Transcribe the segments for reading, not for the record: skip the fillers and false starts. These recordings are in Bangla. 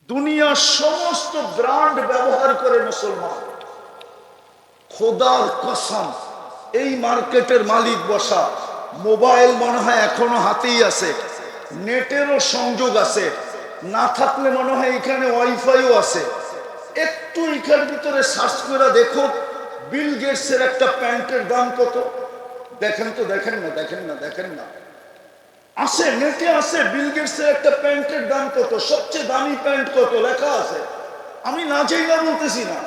দুনিয়ার সমস্ত ব্র্যান্ড ব্যবহার করে মুসলমান। খোদার কসম, এই মার্কেটের মালিক বসা, মোবাইল মনে হয় এখনো হাতেই আছে, নেটেরও সংযোগ আছে, না থাকলে মনে হয় এখানে ওয়াইফাইও আছে। একটু এখান ভিতরে সার্চ করে দেখো বিল গেটসের একটা প্যান্টের দাম কত। দেখেন তো, দেখেন না, দেখেন না, দেখেন না, আছে, নেটে আছে, বিল গেটসের একটা প্যান্টের দাম কত, সবচেয়ে দামি প্যান্ট কত লেখা আছে। আমি না চাইলে বলতেছি না,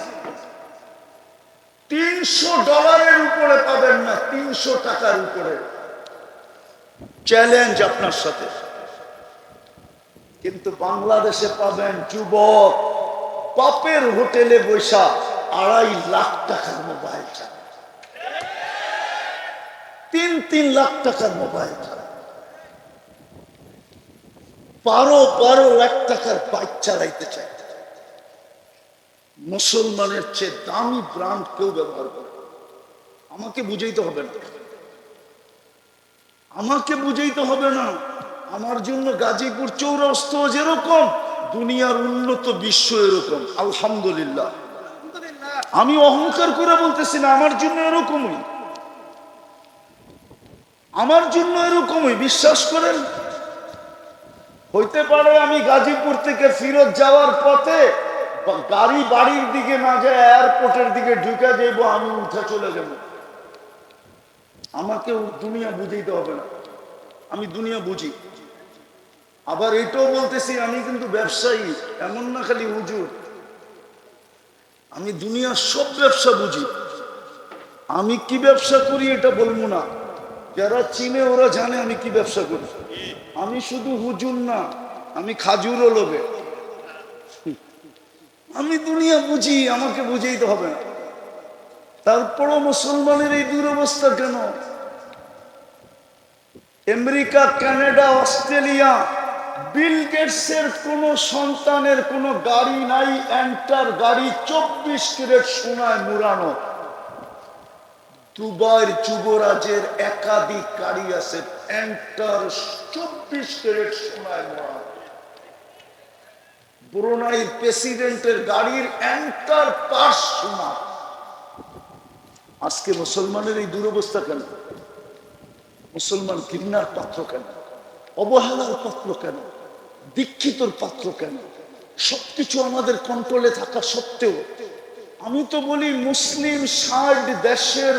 $300 উপরে পাবেন না, 300 টাকার উপরে। চ্যালেঞ্জ আপনার সাথে। কিন্তু বাংলাদেশে পাবেন যুবক পাপের হোটেলে বৈশা 2.5 লাখ টাকার মোবাইল চালায়, 3 লাখ টাকার মোবাইল চালায়, 12 লাখ টাকার বাইক চালাইতে চায়। মুসলমানের চেয়ে দামি ব্র্যান্ড কেউ ব্যবহার করে। আমাকে বুঝাইতে হবে না, আমাকে বুঝাইতে হবে না। আমার জন্য গাজীপুর চৌরাস্তা যেরকম, দুনিয়ার উন্নত বিশ্ব এরকম। আলহামদুলিল্লাহ, আমি অহংকার করে বলতেছি না, আমার জন্য এরকমই, আমার জন্য এরকমই, বিশ্বাস করেন। হইতে পারে আমি গাজীপুর থেকে ফিরত যাওয়ার পথে গাড়ি বাড়ির দিকে না যায় এয়ারপোর্টের দিকে ঢুকে যাইব, আমি উঠে চলে যাব। আমাকে দুনিয়া বুঝাইতে হবে না, আমি দুনিয়া বুঝি। আবার এটাও বলতেছি, আমি কিন্তু ব্যবসায়ী, এমন না খালি হুজুর। আমি দুনিয়ার সব ব্যবসা বুঝি। আমি কি ব্যবসা করি এটা বলবো না, যারা চিনে ওরা জানে আমি কি ব্যবসা করি। আমি শুধু হুজুর না, আমি খাজুরও লোভে। আমি দুনিয়া বুঝি, আমাকে বুঝাইতে হবে না। তারপরও মুসলমানের এই দুরবস্থা কেন? আমেরিকা, কানাডা, অস্ট্রেলিয়া, বিল গেটসের কোন সন্তানের কোন গাড়ি নাই, এন্টার গাড়ি 24 ক্যারেট সোনায় মুড়ানো। দুবাইয়ের যুবরাজের একাধিক গাড়ি আছে, এন্টার 24 ক্যারেট সোনায় মুড়ানো। ব্রুনাইয়ের প্রেসিডেন্টের গাড়ির এন্টার পাশ সোনা। আজকে মুসলমানের এই দুরবস্থা কেন? মুসলমান ঘৃণার পাত্র কেন? অবহেলার পাত্র কেন? দীক্ষিতর পাত্র কেন? সবকিছু আমাদের কন্ট্রোলে থাকা সত্ত্বেও আমি তো বলি, মুসলিম 60 দেশের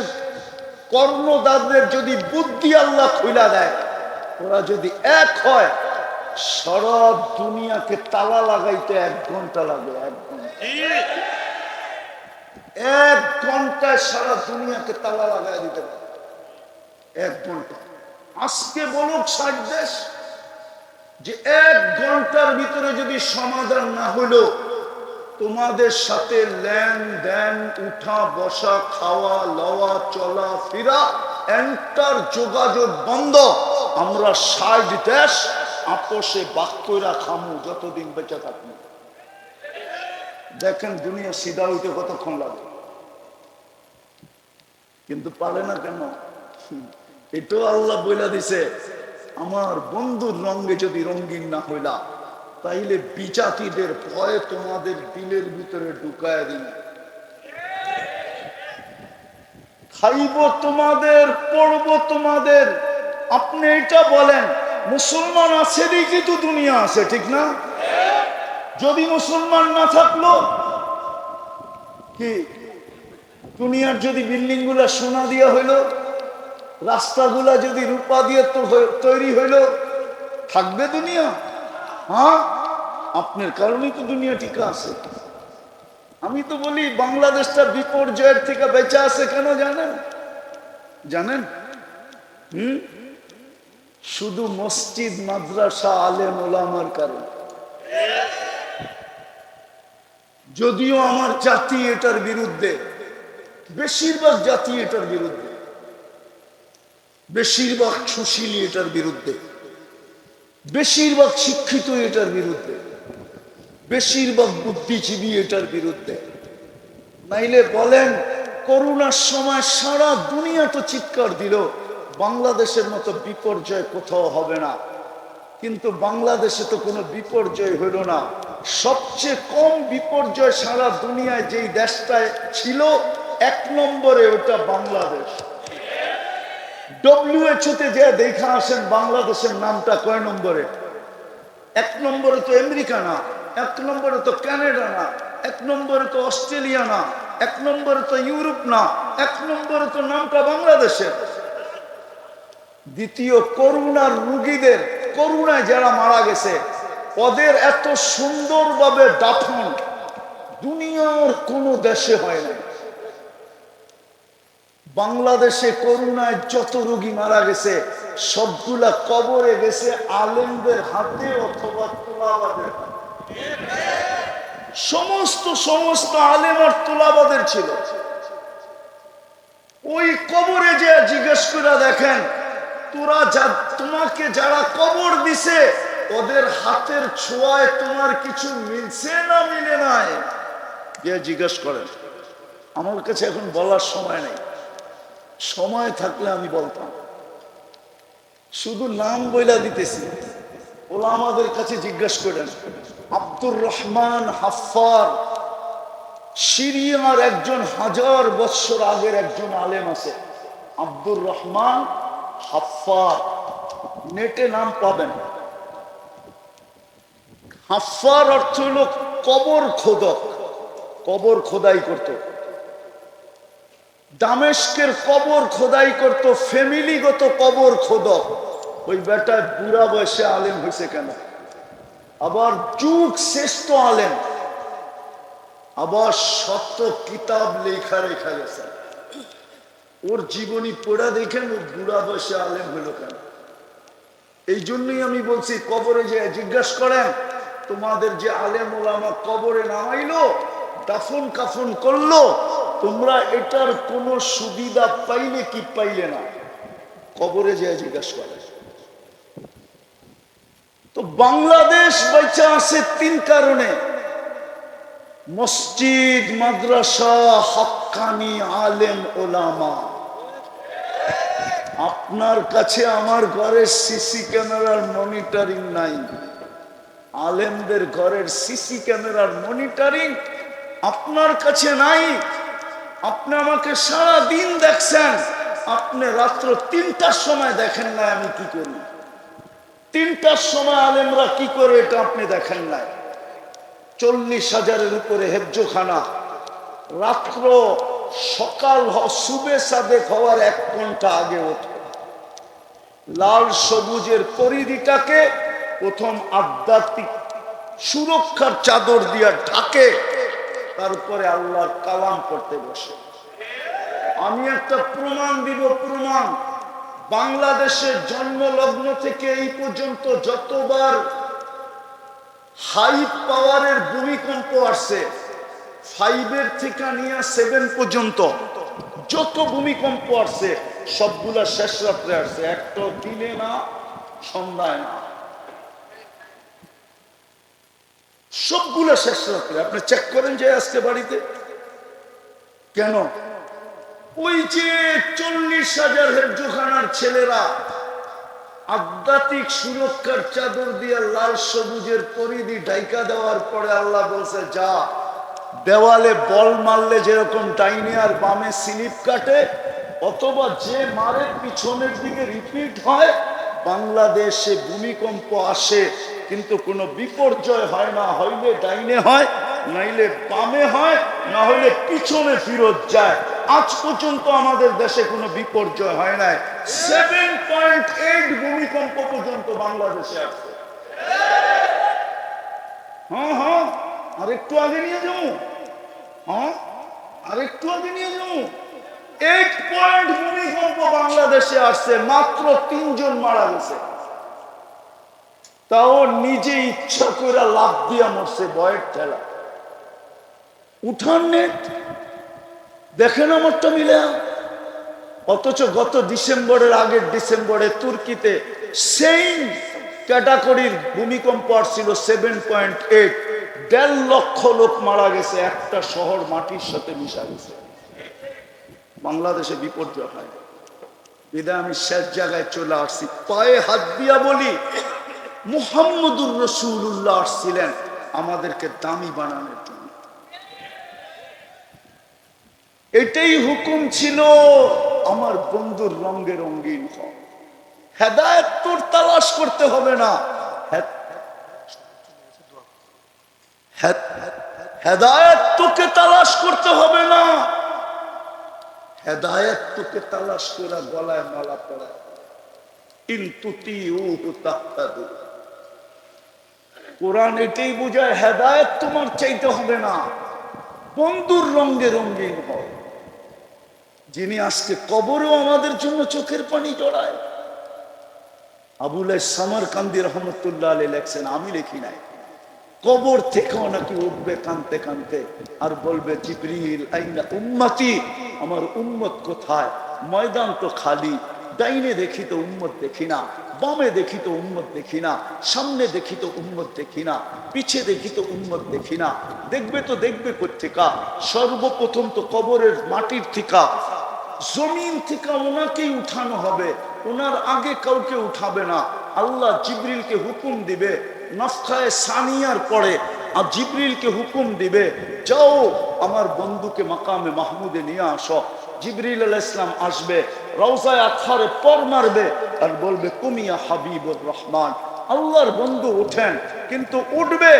কর্ণদারদের যদি বুদ্ধি আল্লাহ খুলে দেয়, ওরা যদি এক হয়, সারা দুনিয়াকে তালা লাগাইতে 1 ঘন্টা লাগে। 1 ঘন্টা, 1 ঘন্টায় সারা দুনিয়াকে তালা লাগাই দিতে পারে। 1 ঘন্টা। আজকে বলুক 60 দেশ যে 1 ঘন্টার ভিতরে যদি সমাধান না হলো, তোমাদের সাথে লেনদেন, উঠা বসা, খাওয়া লওয়া, চলা ফিরা, এন্টার যোগাযোগ বন্ধ। আমরা 60 দেশ আপোষে বাক্যরা খামু যতদিন বেঁচে থাকবো। দেখেন দুনিয়া সিধা হইতে কতক্ষণ লাগে, কিন্তু পারে না কেন? এটাও আল্লাহ বইলা দিছে, আমার বন্ধুর রঙে যদি রঙিন না হইলা, তাইলে বিজাতিদের ভয়ে তোমাদের দিলের ভিতরে ঢুকায় দিন। খাইব তোমাদের, পড়ব তোমাদের। আপনি এটা বলেন, মুসলমান আছে দেখি তো দুনিয়া আছে, ঠিক না? যদি মুসলমান না থাকলো কি, দুনিয়ার যদি বিল্ডিং গুলা সোনা দিয়া হইলো, রাস্তাগুলা যদি রূপা দিয়ে তৈরি হইল, থাকবে দুনিয়া? হ্যাঁ, আপনার কারণেই তো দুনিয়া ঠিক আছে। আমি তো বলি বাংলাদেশটা বিপর্যয়ের থেকে বেঁচে আছে কেন জানেন? জানেন? শুধু মসজিদ, মাদ্রাসা, আলেম ওলামার কারণে। যদিও আমার জাতি এটার বিরুদ্ধে, বেশিরভাগ জাতি এটার বিরুদ্ধে, বেশিরভাগ সুশীলী এটার বিরুদ্ধে, বেশিরভাগ শিক্ষিত এটার বিরুদ্ধে, বেশিরভাগ বুদ্ধিজীবী এটার বিরুদ্ধে। নাইলে বলেন, করোনার সময় সারা দুনিয়া তো চিৎকার দিল বাংলাদেশের মতো বিপর্যয় কোথাও হবে না, কিন্তু বাংলাদেশে তো কোনো বিপর্যয় হইল না। সবচেয়ে কম বিপর্যয় সারা দুনিয়ায় যেই দেশটায় ছিল 1 নম্বরে, ওটা বাংলাদেশ। WHO-তে যে দেখা আসেন বাংলাদেশের নামটা কয় নম্বরে? 1 নম্বরে তো আমেরিকা না, 1 নম্বরে তো কানাডা না, 1 নম্বরে তো অস্ট্রেলিয়া না, 1 নম্বরে তো ইউরোপ না, 1 নম্বরে তো নামটা বাংলাদেশের। দ্বিতীয়, করোনার রোগীদের, করোনায় যারা মারা গেছে ওদের এত সুন্দরভাবে দাফন দুনিয়ার কোনো দেশে হয় না। বাংলাদেশে করোনায় যত রোগী মারা গেছে সবগুলা কবরে গেছে আলেমদের হাতে অথবা তোলাবাদের হাতে। সমস্ত আলেম আর তোলাবাদের ছিল। ওই কবরে যে জিজ্ঞেস করে দেখেন, তোমাকে যারা কবর দিছে ওদের হাতের ছোঁয়ায় তোমার কিছু মিলছে না মিলে নাই, যে জিজ্ঞেস করেন। আমার কাছে এখন বলার সময় নেই, সময় থাকলে আমি বলতাম, শুধু নাম বইলা দিতেছি। ওলা আমাদের কাছে জিজ্ঞেস করেন, আব্দুর রহমান হাফফার, সিরিয়ার একজন 1000 বছর আগের একজন আলেম আছে, আব্দুর রহমান হাফফার, নেটে নাম পাবেন। হাফফার অর্থ হল কবর খোদক, কবর খোদাই করত। দামেস্কের কবর খোদাই করত, ফ্যামিলিগত কবর খোদক। ওই বেটায় বুড়া বয়সে আলেম হয়েছে কেন? আবার যুগ শ্রেষ্ঠ আলেম, আবার শত কিতাব লেখা রেখা গেছে। ওর জীবনী পড়া দেখেন ও বুড়া বয়সে আলেম হইল কেন? এই জন্যই আমি বলছি, কবরে যে জিজ্ঞাসা করেন, তোমাদের যে আলেম ওলামা কবরে নামাইলো, দাফন কাফন করলো, তোমরা এটার কোন সুবিধা পাইলে কি পাইলে না? কবরে যে জিজ্ঞাসা করে। তো বাংলাদেশ বেঁচে আছে 3 কারণে: মসজিদ, মাদ্রাসা, হক্কানি আলেম ওলামা। আপনার কাছে আমার ঘরের সিসি ক্যামেরার মনিটরিং নাই, আলেমদের ঘরের সিসি ক্যামেরার মনিটরিং আপনার কাছে নাই। আপনি আমাকে সারা দিন দেখছেন, আপনি রাত্র 3টার সময় দেখেন না আমি কি করি। 3টার সময় আলেমরা কি করে এটা আপনি দেখেন নাই। 40,000-এর উপরে হেফজোখানা, রাত্র সকাল সুবে সাদেক হওয়ার 1 ঘন্টা আগে ওঠে। লাল সবুজের পরিধিটাকে প্রথম আধ্যাত্মিক সুরক্ষার চাদর দিয়া ঢাকে, তারপরে আল্লাহর কালাম করতে বসে। আমি একটা প্রমাণ দিব, প্রমাণ। বাংলাদেশের জন্মলগ্ন থেকে এই পর্যন্ত যতবার হাই পাওয়ারের ভূমিকম্প আসছে, 5 থেকে নিয়ে 7 পর্যন্ত যত ভূমিকম্প আসছে সবগুলা শেষ রাত্রে আসছে, একটা দিনে না, সন্ধ্যায় না, সবগুলা শেষ রাত্রে। আপনি চেক করেন যে আজকে বাড়িতে কেন? ওই যে 40,000 হেফজোখানার ছেলেরা আধ্যাত্মিক সুরক্ষার চাদর দিয়ে লাল সবুজের পরিধি ঢাইকা দেওয়ার পরে আল্লাহ বলছে, যা দেওয়ালে বল মারলে যেরকম ডাইনে আর বামে স্লিপ কাটে, অথবা যে মারে পিছনের দিকে রিপিট হয়, বাংলাদেশে ভূমিকম্প আসে কিন্তু কোনো বিপর্যয় হয় না। হইলে ডাইনে হয়, নাইলে বামে হয়, না হইলে পিছনে ফিরত যায়। আজ পর্যন্ত আমাদের দেশে কোনো বিপর্যয় হয় নাই। 7.8 ভূমিকম্প পর্যন্ত বাংলাদেশে আছে। হ্যাঁ, আর একটু আগে নিয়ে যাবো। আর একটু আগে নিয়ে যাবো। 8 পয়েন্ট ভূমিকম্প বাংলাদেশে আসছে, মাত্র 3 জন মারা গেছে। তাও নিজে ইচ্ছা করে লাভ দিয়া মরছে, ভয়ের ঠেলা। উঠান নেট দেখেন আমারটা মিলে। অথচ গত ডিসেম্বরের আগের ডিসেম্বরে তুর্কিতে সেম ক্যাটাগরির ভূমিকম্প আসছিল 7.8, 1.5 লক্ষ লোক মারা গেছে, একটা শহর মাটির সাথে মিশা গেছে। বাংলাদেশে বিপর্যয় হয়। বিদায় আমি শেষ জায়গায় চলে আসছি, পায়ে হাত দিয়া বলি, মুহাম্মদুর রাসূলুল্লাহ আসছিলেন আমাদেরকে দামি বানানোর জন্য। এটাই হুকুম ছিল আমার বন্ধুর রঙে রঙিন হ। হেদায়েত তোর তালাশ করতে হবে না, হেদায়েত তোকে তালাশ করতে হবে না, হেদায়েত তোকে তালাশ করে গলায় মালা পরা। কোরআন এটাই বোঝায়, হেদায়েত তোমার চাইতে হবে না, বন্ধুর রঙে রঙিন হয়। যিনি আজকে কবরেও আমাদের জন্য চোখের পানি জড়ায়। আবুল সামারকান্দি রহমতুল্লাহ আলাইহি লেখছেন, আমি লিখি নাই, কবর থেকেও নাকি উঠবে কানতে কানতে আর বলবে, জিবরিল আইনা উম্মতি, আমার উম্মত কোথায়? ময়দান তো খালি, ডাইনে দেখি তো উম্মত দেখি না, বামে দেখি তো উম্মত দেখি না, সামনে দেখি তো উম্মত দেখি না, পিছে দেখি তো উম্মত দেখি না। দেখবে তো দেখবে কোত্থেকা? সর্বপ্রথম তো কবরের মাটির থিকা, জমিন থেকে ওনাকেই উঠানো হবে, ওনার আগে কাউকে উঠাবে না। আল্লাহ জিবরিলকে হুকুম দিবে, নফখায়ে সানিয়ার পরে আর জিবরিলকে হুকুম দিবে, যাও আমার বন্ধুকে মাকামে মাহমুদে নিয়ে আসো। জিবরিল আলাইহিস সালাম আসবে, রওজায়ে আতহারে পর মারবে আর বলবে, কুমিয়া হাবিবুর রহমান, আল্লাহর বন্ধু ওঠেন। কিন্তু উঠবে,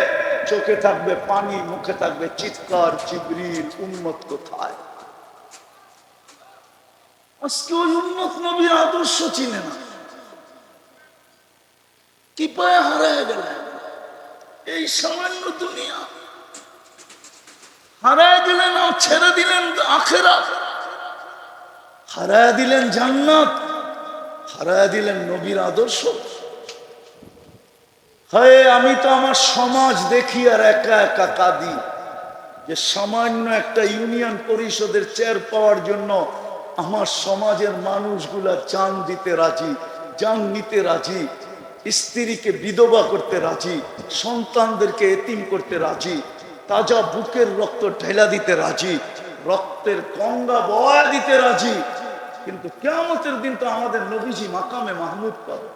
চোখে থাকবে পানি, মুখে থাকবে চিৎকার, জিবরিল উম্মত কোথায়? আজকে ওই উম্মত নবীর আদর্শ চিনে না, কি পায়ে হারায় গেলেন। এই সামান্য দুনিয়া হারায় দিলেন, আর ছেড়ে দিলেন আখিরাত, হারায় দিলেন জান্নাত, হারায় দিলেন নবীর আদর্শ। হয় আমি তো আমার সমাজ দেখি আর একা একা কাঁদি, যে সামান্য একটা ইউনিয়ন পরিষদের চেয়ার পাওয়ার জন্য আমার সমাজের মানুষগুলা জান দিতে রাজি, জান নিতে রাজি, স্ত্রীকে বিধবা করতে রাজি, সন্তানদেরকে এতিম করতে রাজি, তাজা বুকের রক্ত ঢেলা দিতে রাজি, রক্তের গঙ্গা বয়া দিতে রাজি। কিন্তু কিয়ামতের দিন তো আমাদের নবীজি মাকামে মাহমুদ পাবে।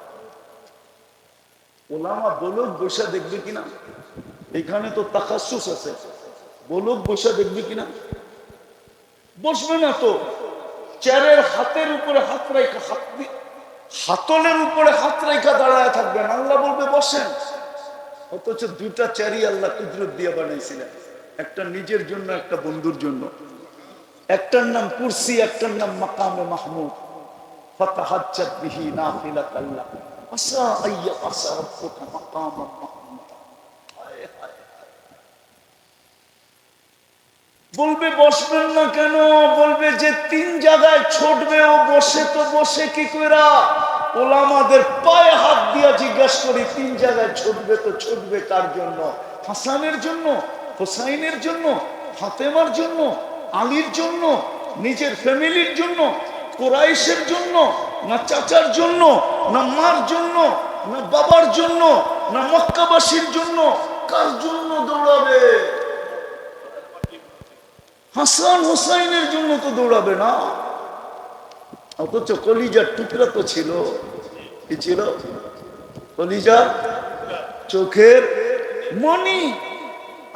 ওলামা বলুক বৈশা দেখবে কিনা? এখানে তো তাখাসুস আছে, বলুক বৈশা দেখবে কিনা? বসবে না তো, চেয়ারের হাতের উপরে হাত রাখা, হাতলের উপরে হাত রেখা দাঁড়ায় থাকবেন, আল্লাহ বলবে বসেন। অথচ দুইটা চেয়ারই আল্লাহ কুদরত দিয়ে বানাইছিলেন, একটা নিজের জন্য, একটা বন্ধুর জন্য। একটার নাম কুরসি, একটার নাম মাকামে মাহমুদ। ফাতাহাজ্জাত বিহি নাফিলাতান লাক আসা আইয়া আসা রাব্বুকা মাকামান মাহমুদ। বলবে বসবেন না কেন? বলবে যে তিন জায়গায় ছুটবে, ও বসে তো বসে কি কইরা? ওলামাদের পায়ে হাত দিয়া জিজ্ঞাসা করি, তিন জায়গায় ছুটবে তো ছুটবে কার জন্য? হাসানের জন্য, হোসাইনের জন্য, ফাতেমার জন্য, আলীর জন্য, নিজের ফ্যামিলির জন্য, কুরাইশের জন্য, না চাচার জন্য, না মার জন্য, না বাবার জন্য, না মক্কাবাসীর জন্য? কার জন্য দৌড়াবে? হাসান হোসাইনের জন্য তো দৌড়াবে না। অথচ কলিজার টুকরা তো ছিল, কি ছিল? কলিজার চোখের মনি।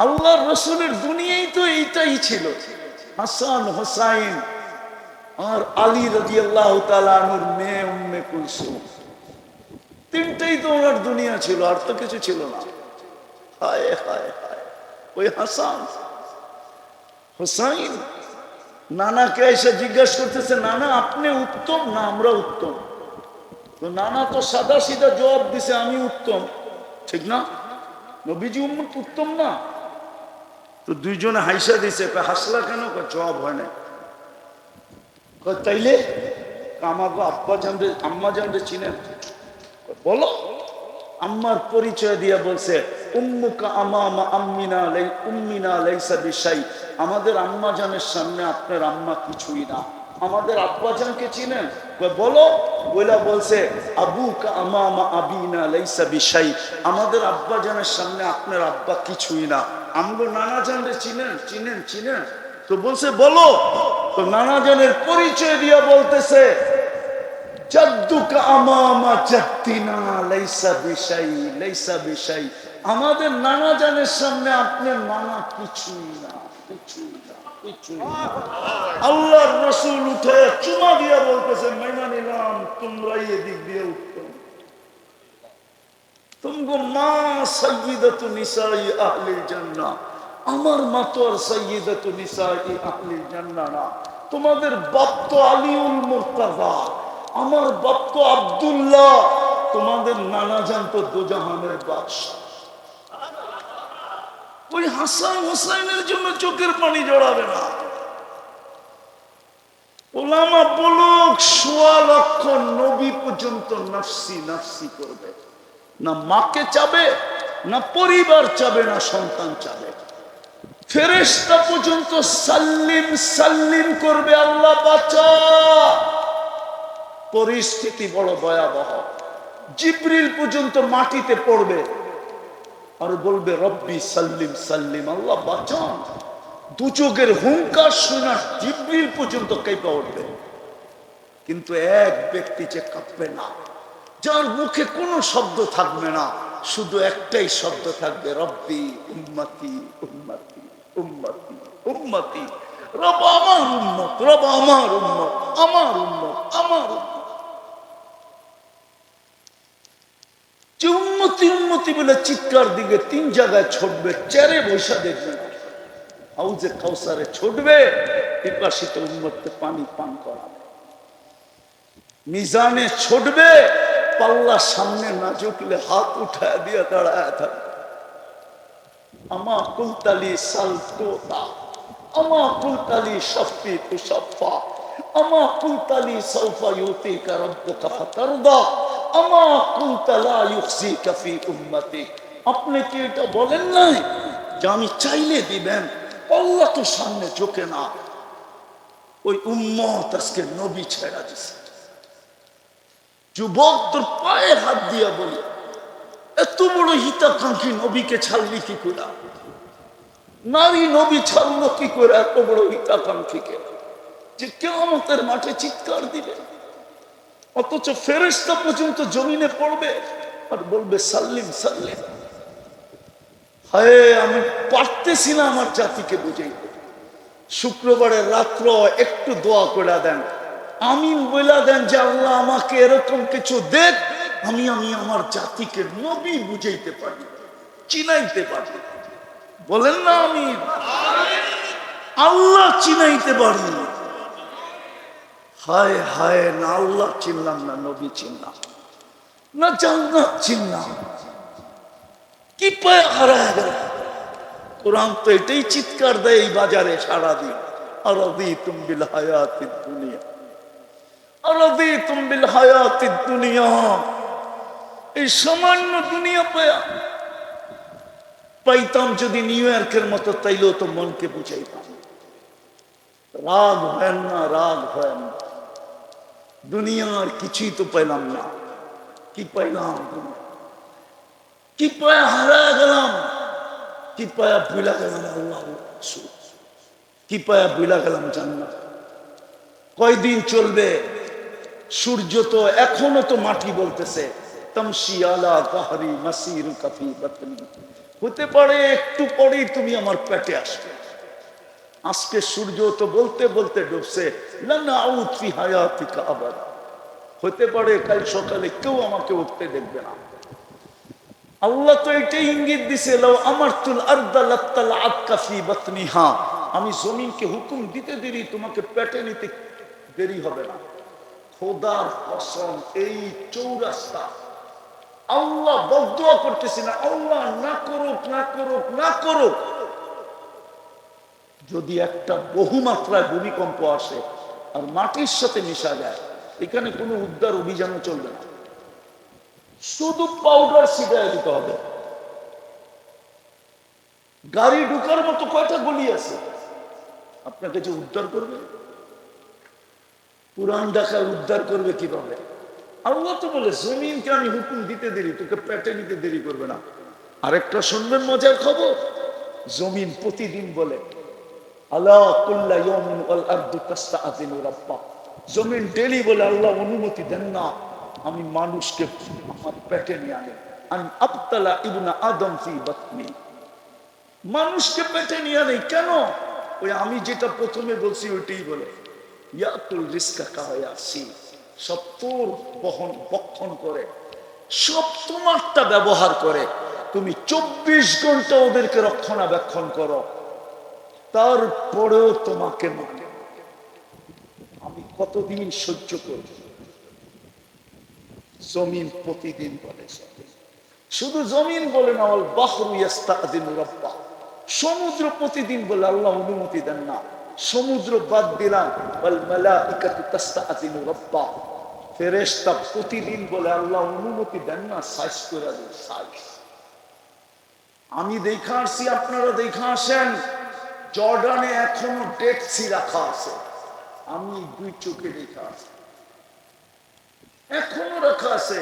আল্লাহর রসুলের দুনিয়ায় তো এইটাই ছিল, হাসান হোসাইন আর আলী রাদিয়াল্লাহু তাআলা আনহুর মেয়ে উম্মে কুলসুম। তিনটাই তো ওনার দুনিয়া ছিল, আর তো কিছু ছিল না। হায় হায় হায়, ওই হাসান হোসাইন নানাকে এসে জিজ্ঞাসা করতেছে, নানা আপনি উত্তম না আমরা উত্তম? তো নানা তো সাদা সিধা জবাব দিছে, আমি উত্তম। ঠিক না? নবীজি উম্মত উত্তম না? তো দুইজনে হাইসা দিছে। হাসলা কেন? জবাব হয় না। তাইলে আমাকে আব্বা জানতে আম্মা জানতে চিনেন? বলো। আম্মার পরিচয় দিয়ে বলছে, উম্মুকা আমামা আম্মিনা উম্মিনা লাইসা বিশাই। আমাদের আম্মা জানের সামনে আপনার আম্মা কিছুই না। আমাদের আব্বা জানকে চিনেন? বলো। বইলা বলছে, আবুকা আমামা আবিনা লাইসা বিশাই। আমাদের আব্বা জানের সামনে আপনার আব্বা কিছুই না। আমগো নানা জানরে চিনেন? চিনেন চিনেন। তো বলছে বলো। তো নানা জানের পরিচয় দিয়া বলতেছে, জাদ্দুকা আমামা জাদ্দিনা লাইসা বিশাই লাইসা বিশাই। আমাদের নানা জানের সামনে আপনার নানা কিছুই না, কিছুই না, কিছুই না। আল্লাহর রাসূল উঠে চুমা দিয়া বলতেছে, মেনে নিলাম তোমরাই এদিক দিয়ে উঠতো। তুমগো মা সাইয়্যিদাতু নিসাই আহলিল জান্নাহ, আমার মা তো আর সাইয়্যিদাতু নিসাই আহলিল জান্নাহ না। তোমাদের বাপ তো আলিউল মুর্তাজা, আমার বাপ তো আব্দুল্লাহ, তোমাদের নানা জান তো দোজাহানের বাদশা। ওই হাসান হোসাইনের জন্য চোখের পানি জড়াবে না। ওলামা বলুক ১৬ লক্ষ নবী পর্যন্ত নাফসি নাফসি করবে না, মাকে চাবে না, পরিবার চাবে না, সন্তান চাবে। ফেরেশতা পর্যন্ত সাল্লিম সাল্লিম করবে, আল্লাহ বাঁচা। পরিস্থিতি বড় ভয়াবহ। জিবরিল পর্যন্ত মাটিতে পড়বে আর বলবে রব্বি সাল্লিম সাল্লিম, আল্লাহ বাঁচান। দু চোখের হুঙ্কার শোনা জিবরিল পর্যন্ত কেঁপে উঠবে। কিন্তু এক ব্যক্তি যে কাঁপবে না, যার মুখে কোনো শব্দ থাকবে না, শুধু একটাই শব্দ থাকবে, রব্বি উম্মতি উম্মতি উম্মতি উম্মতি। রব আমার উম্মত, রব আমার উম্মত, আমার উম্মত, আমার উম্মত। যে উন্নতি উন্নতি বলে চিৎকার দিকে 3 জায়গায় ছুটবে, চেয়ারে বৈশা দেখবে না, হাউজে কাউসারে ছুটবে, পিপাসিত উম্মতকে পানি পান করাবে। মিজানে ছুটবে, পাল্লা সামনে না ঝুঁকলে হাত উঠায় দিয়ে দাঁড়ায় থাকবে। আমা কুলতালি সালতোতা, আমা কুলতালি শফি তুশফা, আমা কুলতালি সাউফা ইউতিকা রাব্বুকা ফাতারদা, আমা কুলতা লা ইউখজিকা ফি উম্মতি। আপনি কি এটা বলেন নাই যে আমি চাইলে দিবেন? আল্লাহ তো সামনে ঝুঁকে না। ওই উম্মত আজকে নবী ছেড়া দিছে। যুবক তোর পায়ে হাত দিয়া বলে, এত বড় হিতাকাঙ্ক্ষী নবীকে ছাড়লি কি করে? নারী নবী ছাড়লো কি করে এত বড় হিতাকাঙ্ক্ষীকে, যে কিয়ামতের মাঠে চিৎকার দিবে? অথচ ফেরেশতা পর্যন্ত জমিনে পড়বে আর বলবে সাল্লিম সাল্লিম। হায়, আমি পারতেছি না আমার জাতিকে বুঝাইতে। শুক্রবারের রাত্র একটু দোয়া করে দেন, আমিন বলে দেন যে আল্লাহ আমাকে এরকম কিছু দেখ, আমি আমার জাতিকে নবী বুঝাইতে পারি, চিনাইতে পারি। বলেন না আমিন। আল্লাহ চিনাইতে পারি। হায় হায়, না আল্লাহ চিনলাম না, নবী চিনলাম না, জান্নাত চিনলাম, কি পায় হারায় গেল। কোরআন তো এটাই চিৎকার দেয় এই বাজারে সারাদিন, আরাদিতুম বিল হায়াতিদ দুনিয়া, আরাদিতুম বিল হায়াতিদ দুনিয়া। এই সামান্য দুনিয়া পাইতাম যদি নিউ ইয়র্কের মতো, তাইলেও তো মনকে বুঝাইতাম। রাগ হয় না, রাগ হয় না। দুনিয়ার কিছুই তো পাইলাম না। কি পাইলাম? কি পায়া হারায় গেলাম? কি পায়া ভুলা গেলাম আল্লাহ? কি পায়া ভুলা গেলাম জান্নাত? কয়দিন চলবে? সূর্য তো এখনো তো মাটি বলতেছে, তামশি আলা গাহরি মাসিরুকা ফি বাতনি। হতে পারে একটু পরেই তুমি আমার পেটে আসবে। আজকে সূর্য তো বলতে বলতে ডুবছে, লানা আউত ফি হায়াতিকা আবাদা। হতে পারে কাল সকালে কেউ আমাকে উঠতে দেখবে না। আল্লাহ তো এটাই ইঙ্গিত দিছে, লাউ আমারতুল আরদা লাত্তালাআতকা ফি বাতনিহা। আমি জমিনকে হুকুম দিতে দেরি, তোমাকে পেটে নিতে দেরি হবে না। খোদার কসম, এই চৌরাস্তা আল্লাহ বদদুয়া করতেছি না, আল্লাহ না করুক, না করুক, না করুক। যদি একটা বহুমাত্রায় ভূমিকম্প আসে আর মাটির সাথে মিশা যায়, এখানে কোনো উদ্ধার অভিযানও চলবে না, শুধু পাউডার ছিটায় দিতে হবে। গাড়ি ঢুকার মতো কয়টা গলি আছে, আপনাকে যে উদ্ধার করবে? পুরান ঢাকায় উদ্ধার করবে কিভাবে? আল্লাহ তো বলে জমিনকে আমি হুকুম দিতে দেরি, তোকে পেটে নিতে দেরি করবে না। আরেকটা শুনবেন মজার খবর, জমিন প্রতিদিন বলে আলা কুল্লা ইয়াউমিন ওয়াল আরদু তাস্তাআযিনু রাব্বা। জমিন ডেলি বলে আল্লাহ অনুমতি দেন না আমি মানুষকে আমার পেটে নিয়ে আনি। আন আবতালা ইবনা আদম ফি বাতনি, মানুষকে পেটে নিয়ে নেই কেন? ওই আমি যেটা প্রথমে বলছি ওইটাই বলে, ইয়াকুল রিজকা কায়াসি, সব তোর বক্ষণ করে, সব তোমারটা ব্যবহার করে। তুমি 24 ঘন্টা ওদেরকে রক্ষণাবেক্ষণ করো, তারপরেও তোমাকে মানে। আমি কতদিন সহ্য করব? জমিন প্রতিদিন বলে, শুধু জমিন বলে না, ওয়াল বাহরু ইস্তাযিনু রাব্বাহ, সমুদ্র প্রতিদিন বলে আল্লাহ অনুমতি দেন না। সমুদ্র বাদ দিলাম, ওয়াল মালাইকাতু তাস্তাযিনু রাব্বাহ, ফেরেশতা প্রতিদিন বলে আল্লাহ অনুমতি দেন না, সাইজ করে দেন, সাইজ। আমি দেখা আসছি, আপনারা দেখা আসেন, জর্ডানে এখনো ডেড সি রাখা আছে, আমি 2 চোখে দেখা আসি, এখনো রাখা আছে।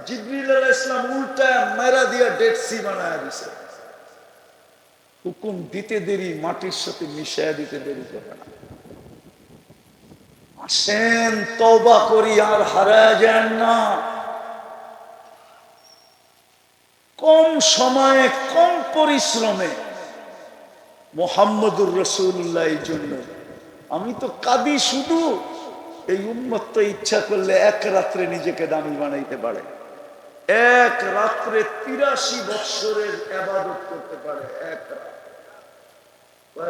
জিবরিল আলাইহিস সালাম উল্টা মেরা দিয়া ডেড সি বানায় দিছে। হুকুম দিতে দেরি, মাটির সাথে মিশাইয়া দিতে দেরি করে না। আসেন তওবা করি, আর হারায় যান না। কম সময়ে কম পরিশ্রমে মুহাম্মদুর রাসূলুল্লাহ, এই জন্য আমি তো কাঁদি শুধু। এই উম্মত তো ইচ্ছা করলে এক রাত্রে নিজেকে দামি বানাইতে পারে, এক রাত্রে 83 বৎসরের ইবাদত করতে পারে। এক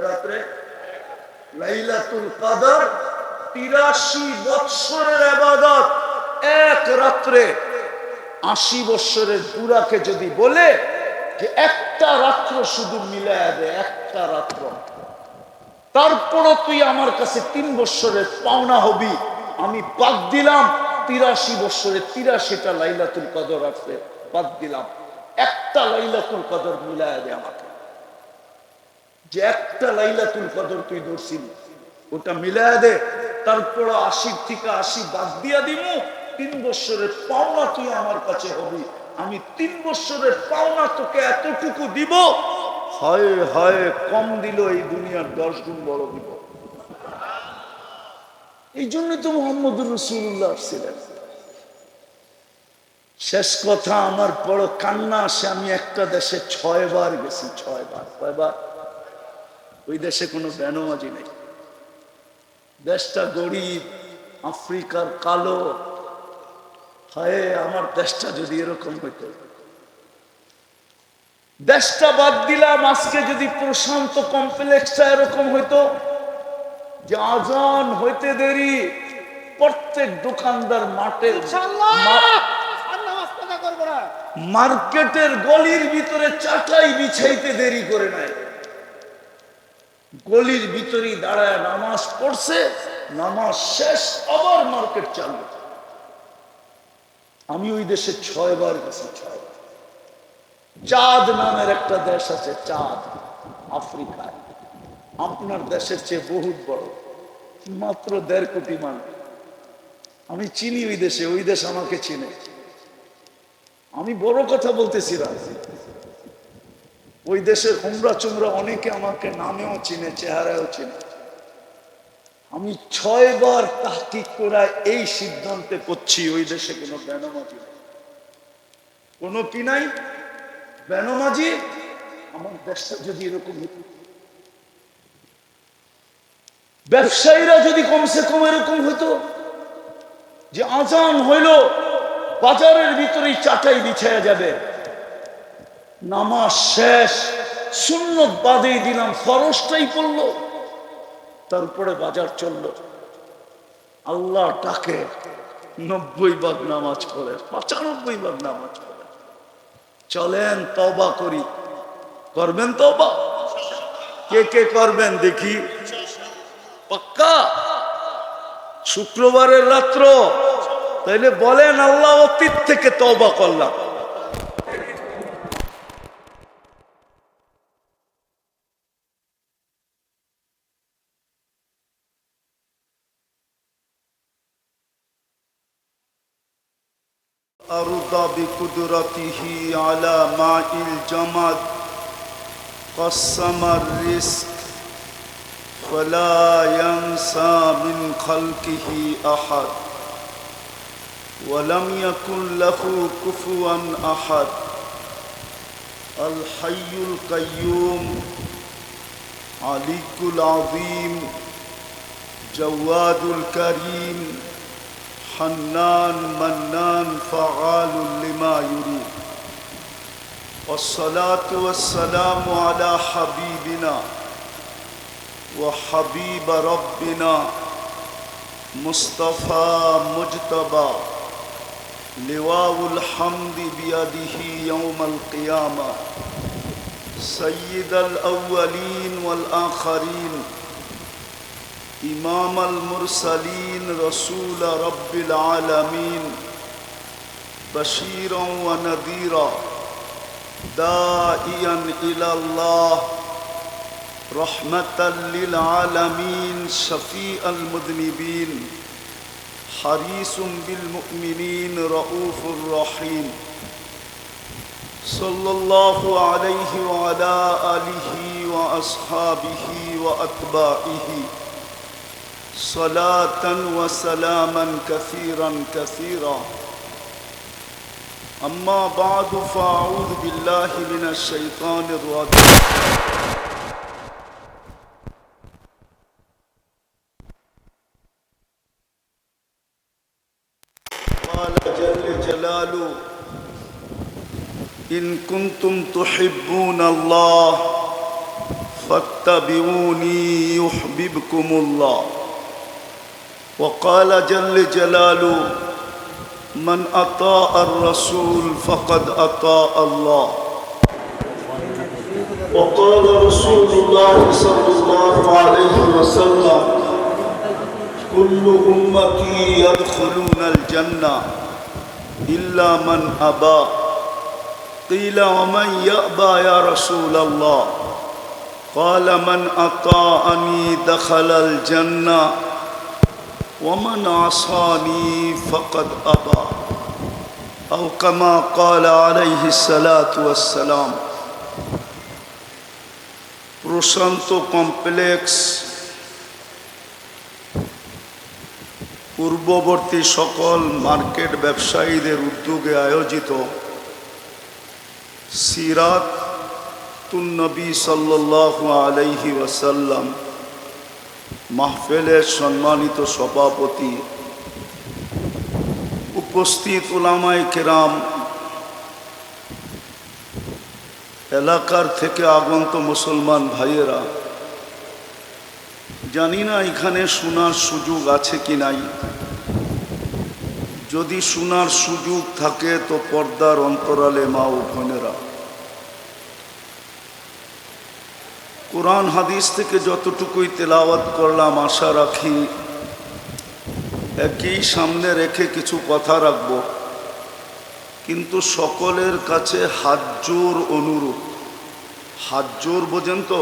রাত্রে লাইলাতুল কদর, 83 বৎসরের ইবাদত এক রাত্রে। 80 বৎসরের বুড়াকে যদি বলে যে একটা রাত্র শুধু মিলায়া দে, একটা রাত্র, তারপরও তুই আমার কাছে 3 বৎসরের পাওনা হবি, আমি বাদ দিলাম 83 বৎসরে 83টা লাইলাতুল কদর আছে, বাদ দিলাম। একটা লাইলাতুল কদর মিলায়া দে আমাকে, যে একটা লাইলাতুল কদর তুই ধরছিলি, ওটা মিলায়া দে। তারপর 80 থেকে 80 বাদ দিয়া দিব, 3 বৎসরের পাওনা তুই আমার কাছে হবি, আমি 3 বৎসরের পাওনা তোকে এতটুকু দিব। হয় হয় কম দিল, এই দুনিয়ার 10 গুণ বড় দিব। এই জন্য তো মুহাম্মদুর রাসূলুল্লাহ ছিলেন। শেষ কথা, আমার বড় কান্না আসে, আমি একটা দেশে 6 বার গেছি, 6 বার। কয়বার? ওই দেশে কোনো বেনামাজি নেই, দেশটা গরিব, আফ্রিকার কালো। হায় আমার দেশটা যদি এরকম হইতো। দেশটা বাদ দিলাম, আজকে যদি প্রশান্ত কমপ্লেক্সটা এরকম হইতো যে আজান হইতে দেরি, প্রত্যেক দোকানদার মার্কেটের গলির ভিতরে চাটাই বিছাইতে দেরি করে নাই, গলির ভিতরেই দাঁড়ায় নামাজ পড়ছে, নামাজ শেষ আবার মার্কেট চালু। আমি ওই দেশে 6 বার গেছি, 6 বার। চাঁদ নামের একটা দেশ আছে, চাঁদ, আফ্রিকায়, আপনার দেশের চেয়ে বহুত বড়, মাত্র 1.5 কোটি মানুষ। আমি চিনি ওই দেশে, ওই দেশ আমাকে চিনে। আমি বড় কথা বলতেছি না, ওই দেশের হুমরা চুমরা অনেকে আমাকে নামেও চিনে, চেহারাও চিনে। আমি 6 বার তাহকিক করে এই সিদ্ধান্তে করছি, ওই দেশে কোনো বেনামাজি নেই, কোনো কি নাই, বেনামাজি। আমার দেশটা যদি এরকম হতো, ব্যবসায়ীরা যদি কমসে কম এরকম হতো যে আজান হইল, বাজারের ভিতরেই চাটাই বিছায়া যাবে, নামাজ শেষ, সুন্নত বাদেই দিলাম, ফরজটাই পড়লো, তারপরে বাজার চললো, আল্লাহ ডাকে 90 ভাগ নামাজ পড়ে, 95 ভাগ নামাজ পড়ে। চলেন তওবা করি, করবেন তওবা? কে কে করবেন দেখি? পাক্কা শুক্রবারের রাত্র? তাইলে বলেন আল্লাহ অতীত থেকে তওবা করলাম। أرضى بقدرته على ماء الجمد قسم الرزق فلا ينسى من خلقه أحد ولم يكن له كفوا أحد الحي القيوم عليك العظيم جواد الكريم حنان منان فعال لما يريد والصلاة والسلام على حبيبنا وحبيب ربنا مصطفى مجتبى لواء الحمد بيده يوم القيامة سيد الأولين والآخرين إمام المرسلين رسول رب العالمين بشيرا ونذيرا داعيا إلى الله رحمة للعالمين شفيع المذنبين حريص بالمؤمنين رؤوف رحيم صلى الله عليه وعلى آله وأصحابه وأتباعه صلاة وسلاما كثيرا كثيرا أما بعد فأعوذ بالله من الشيطان الرجيم قال جل جلاله إن كنتم تحبون الله فاتبعوني يحببكم الله وقال جل جلاله من أطاع الرسول فقد أطاع الله وقال رسول الله صلى الله عليه وسلم كل أمتي يدخلون الجنة إلا من أبى قيل ومن يأبى يا رسول الله قال من أطاعني دخل الجنة ومن عصاني فقد أبى أو كما قال عليه الصلاة والسلام প্রশান্ত কমপ্লেক্স পূর্ববর্তী সকল মার্কেট ব্যবসায়ীদের উদ্যোগে আয়োজিত সিরাতুন নবী সাল্লাল্লাহু আলাইহি ওয়াসাল্লাম মাহফিলের সম্মানিত সভাপতি উপস্থিত উলামায়ে কেরাম এলাকার থেকে আগত মুসলমান ভাইয়েরা জানি না এখানে শোনার সুযোগ আছে কি নাই যদি শোনার সুযোগ থাকে তো পর্দার অন্তরালে মা ও বোনেরা কোরআন হাদিস থেকে যতটুকুই তেলাওয়াত করলাম আশা রাখি একই সামনে রেখে কিছু কথা রাখব কিন্তু সকলের কাছে হাত জোর অনুরোধ হাত জোর বোঝেন তো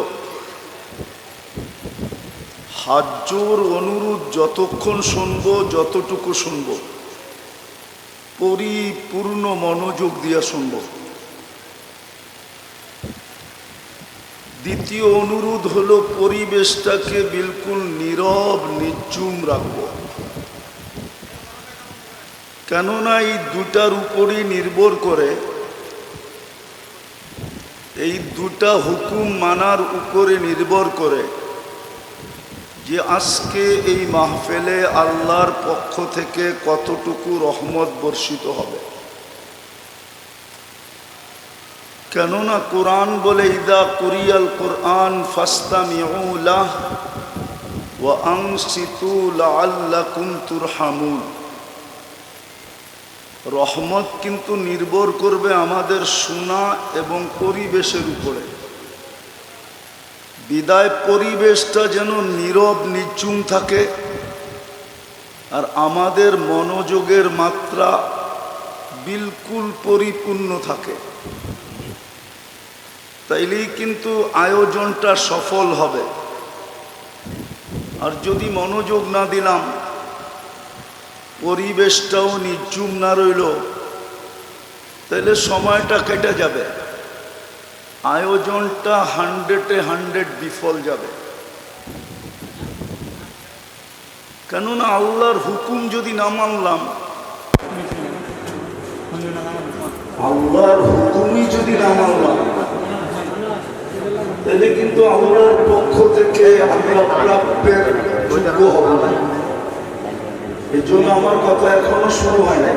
হাত জোর অনুরোধ যতক্ষণ শুনবো যতটুকু শুনবো পরিপূর্ণ মনোযোগ দিয়ে শুনবো দ্বিতীয় অনুরোধ হলো পরিবেশটাকে বিলকুল নীরব নিঝুম রাখবো কেননা এই দুটার উপরই নির্ভর করে এই দুটা হুকুম মানার উপরে নির্ভর করে যে আজকে এই মাহফিলে আল্লাহর পক্ষ থেকে কতটুকু রহমত বর্ষিত হবে কেননা কোরআন বলে ইদা কুরিয়াল কোরআন ফাস্তামিউ লাহ ওয়া আনসিতু লাআল্লাকুম তুরহামুন রহমত কিন্তু নির্ভর করবে আমাদের শোনা এবং পরিবেশের উপরে বিদায় পরিবেশটা যেন নীরব নিঝুম থাকে আর আমাদের মনোযোগের মাত্রা বিলকুল পরিপূর্ণ থাকে তাইলেই কিন্তু আয়োজনটা সফল হবে আর যদি মনোযোগ না দিলাম পরিবেশটাও নিঝুম না রইল তাহলে সময়টা কেটে যাবে আয়োজনটা 100-এ 100 বিফল যাবে কেননা আল্লাহর হুকুম যদি না মানলাম আল্লাহর হুকুমই যদি না মানলাম তাহলে কিন্তু আল্লাহর পক্ষ থেকে আমরা প্রাপ্যের যোগ্য হব না। এই জন্য আমার কথা এখনো শুরু হয় না।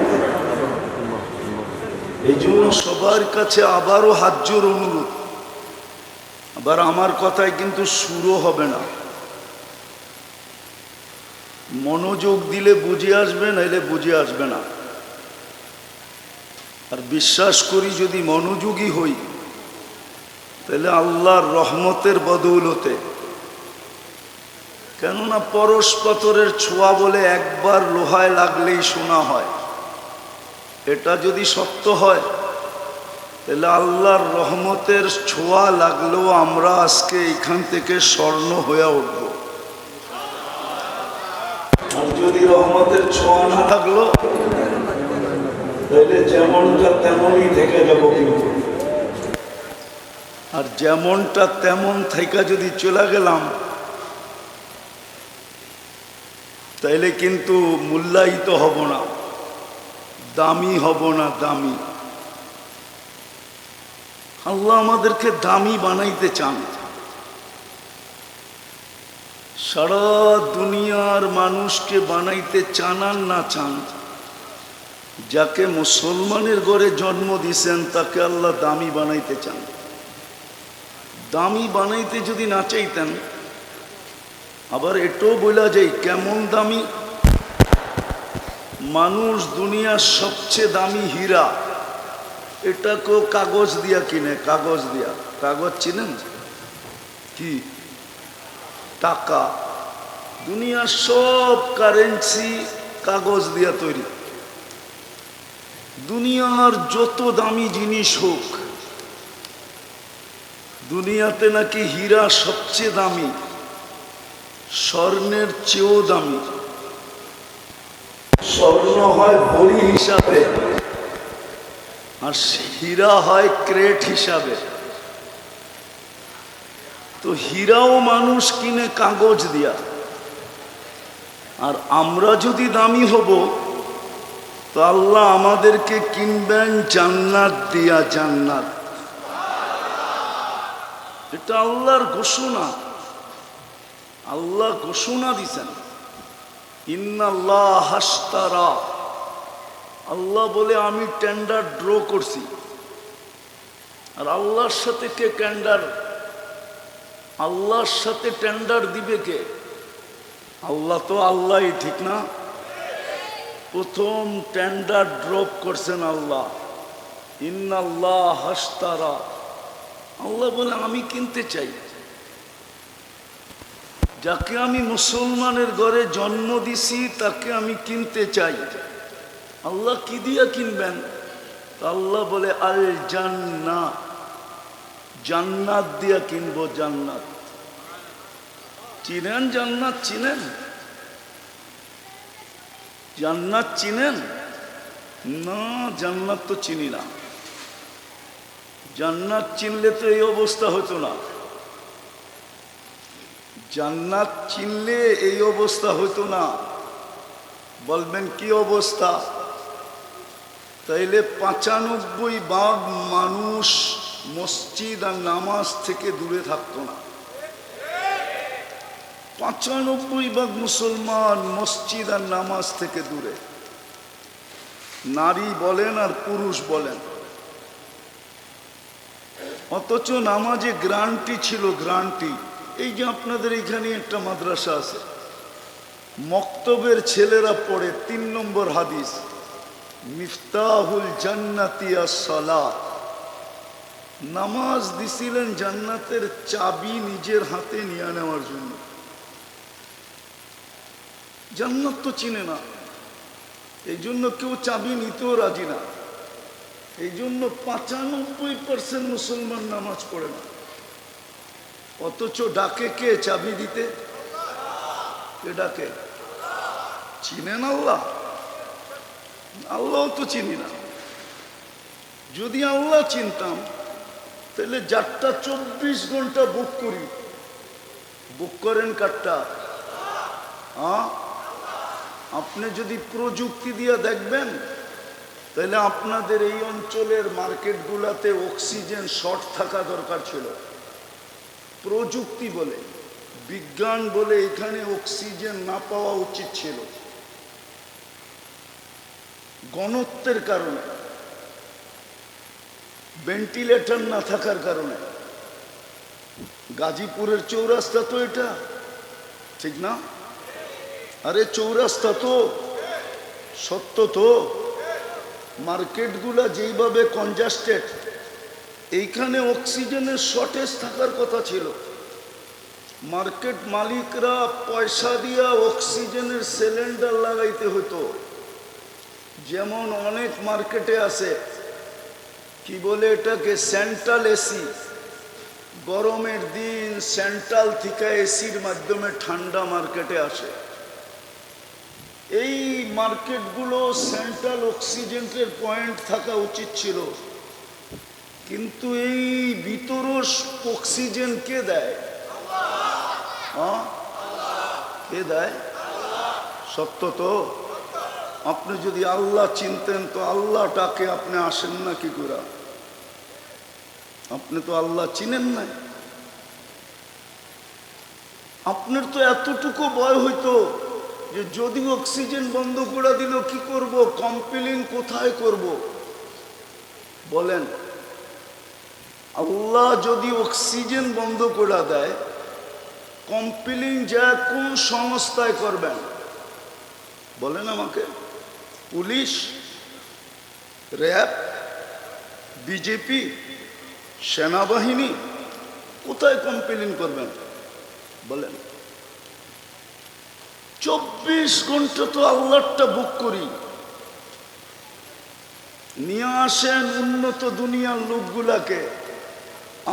এই জন্য সবার কাছে আবারও হাত জোর অনুরোধ, আবার আমার কথায় কিন্তু শুরু হবে না। মনোযোগ দিলে বুঝে আসবে, নাইলে বুঝে আসবে না। আর বিশ্বাস করি যদি মনোযোগী হই তাহলে আল্লাহর রহমতের বদৌলতে, কেননা পরশ পাথরের ছোঁয়া বলে একবার লোহায় লাগলেই শোনা হয়, এটা যদি সত্য হয় তাহলে আল্লাহর রহমতের ছোঁয়া লাগলেও আমরা আজকে এখান থেকে স্বর্ণ হয়ে উঠব। আর যদি রহমতের ছোঁয়া না থাকলো তাহলে যেমনটা তেমনই থেকে যাব। কিন্তু আর যেমনটা তেমন থেকে যদি চলে গেলাম তাইলে কিন্তু মূল্যায়িত হব না, দামি হব না। দামি আল্লাহ আমাদেরকে দামি বানাইতে চান। সারা দুনিয়ার মানুষকে বানাইতে চান আর না চান, যাকে মুসলমানের ঘরে জন্ম দিয়েছেন তাকে আল্লাহ দামি বানাইতে চান। দামি বানাইতে যদি না চাইতেন, আবার এটাও বলা যায় কেমন দামি। মানুষ দুনিয়ার সবচেয়ে দামি হীরা, এটাকেও কাগজ দিয়া কিনে। কাগজ দিয়া, কাগজ চিনেন কি? টাকা। দুনিয়ার সব কারেন্সি কাগজ দিয়া তৈরি। দুনিয়ার যত দামি জিনিস হোক, দুনিয়াতে নাকি হীরা সবচেয়ে দামি, স্বর্ণের চেয়েও দামি। স্বর্ণ হয় ভরি হিসাবে আর হীরা হয় ক্রেট হিসাবে। তো হীরাও মানুষ কিনে কাগজ দিয়া। আর আমরা যদি দামি হব তো আল্লাহ আমাদেরকে কিনবেন জান্নাত দিয়া। জান্নাত, এটা আল্লাহর ঘোষণা। আল্লাহ ঘোষণা দিছেন, ইন্নাল্লাহ হাশতারা। আল্লাহ বলে আমি টেন্ডার ড্র করছি। আর আল্লাহর সাথে কে টেন্ডার? আল্লাহর সাথে টেন্ডার দিবে কে? আল্লাহ তো আল্লাহই, ঠিক না? প্রথম টেন্ডার ড্রপ করছেন আল্লাহ, ইন্নাল্লাহ হাশতারা। আল্লাহ বলে আমি কিনতে চাই। যাকে আমি মুসলমানের ঘরে জন্ম দিছি তাকে আমি কিনতে চাই। আল্লাহ কি দিয়া কিনবেন? আল্লাহ বলে আল জান্নাত, জান্নাত দিয়া কিনবো। জান্নাত চিনেন? জান্নাত চিনেন? জান্নাত চিনেন না? জান্নাত তো চিনি না। জান্নাত চিনলে তো এই অবস্থা হতো না। জান্নাত চিনলে এই অবস্থা হতো না। বলবেন কি অবস্থা? তাইলে 95% মানুষ মসজিদ আর নামাজ থেকে দূরে থাকতো না। 95% মুসলমান মসজিদ আর নামাজ থেকে দূরে, নারী বলেন আর পুরুষ বলেন। অথচ নামাজে গ্যারান্টি ছিল, গ্যারান্টি। এই যে আপনাদের এখানে একটা মাদ্রাসা আছে, মক্তবের ছেলেরা পড়ে 3 নম্বর হাদিস, মিফতাহুল জান্নাতি আস-সালাত। নামাজ দিছিলেন জান্নাতের চাবি নিজের হাতে নিয়ে নেওয়ার জন্য। জান্নাত তো চিনে না, এই জন্য কেউ চাবি নিতেও রাজি না। এই জন্য 95% মুসলমান নামাজ পড়ে না। অথচ ডাকে কে চাবি দিতে? কে ডাকে? চিনেন আল্লাহ? আল্লাহ তো চিনি না। যদি আল্লাহ চিনতাম তাহলে যারটা 24 ঘন্টা বুক করি। বুক করেন কারটা? আপনি যদি প্রযুক্তি দিয়ে দেখবেন তাহলে আপনাদের এই অঞ্চলের মার্কেটগুলোতে অক্সিজেন শর্ট থাকা দরকার ছিল। প্রযুক্তি বলে, বিজ্ঞান বলে এখানে অক্সিজেন না পাওয়া উচিত ছিল, ঘনত্বের কারণে, ভেন্টিলেটর না থাকার কারণে। গাজীপুরের চৌরাস্তা তো এটা, ঠিক না? আরে চৌরাস্তা তো, সত্য তো। মার্কেটগুলা যেইভাবে কনজাস্টেড, এইখানে অক্সিজেনের শর্টেজ থাকার কথা ছিল। মার্কেট মালিকরা পয়সা দিয়া অক্সিজেনের সিলিন্ডার লাগাইতে হতো। যেমন অনেক মার্কেটে আছে, কি বলে এটাকে, সেন্ট্রাল এসি। গরমের দিন সেন্ট্রাল থেকে এসির মাধ্যমে ঠান্ডা মার্কেটে আসে। এই মার্কেটগুলো সেন্ট্রাল অক্সিজেনের পয়েন্ট থাকা উচিত ছিল, কিন্তু এই ভিতর অক্সিজেন কে দেয়? কে দেয়? সত্য তো। আপনি যদি আল্লাহ চিনতেন তো আল্লাহটাকে আপনি আসেন না কি করে? আপনি তো আল্লাহ চিনেন না। আপনার তো এতটুকু ভয় হইতো যে যদি অক্সিজেন বন্ধ করে দিল কি করব, কমপ্লেইন কোথায় করব? বলেন, আল্লাহ যদি অক্সিজেন বন্ধ করে দেয়, কমপ্লেইন যা কোন সংস্থায় করবেন? বলেন আমাকে। পুলিশ, র্যাব, বিজেপি, সেনাবাহিনী, কোথায় কমপ্লেইন করবেন? বলেন। 24 ঘন্টা তো আল্লাহটা বুক করি। নিয়ে আসেন উন্নত দুনিয়ার লোকগুলাকে,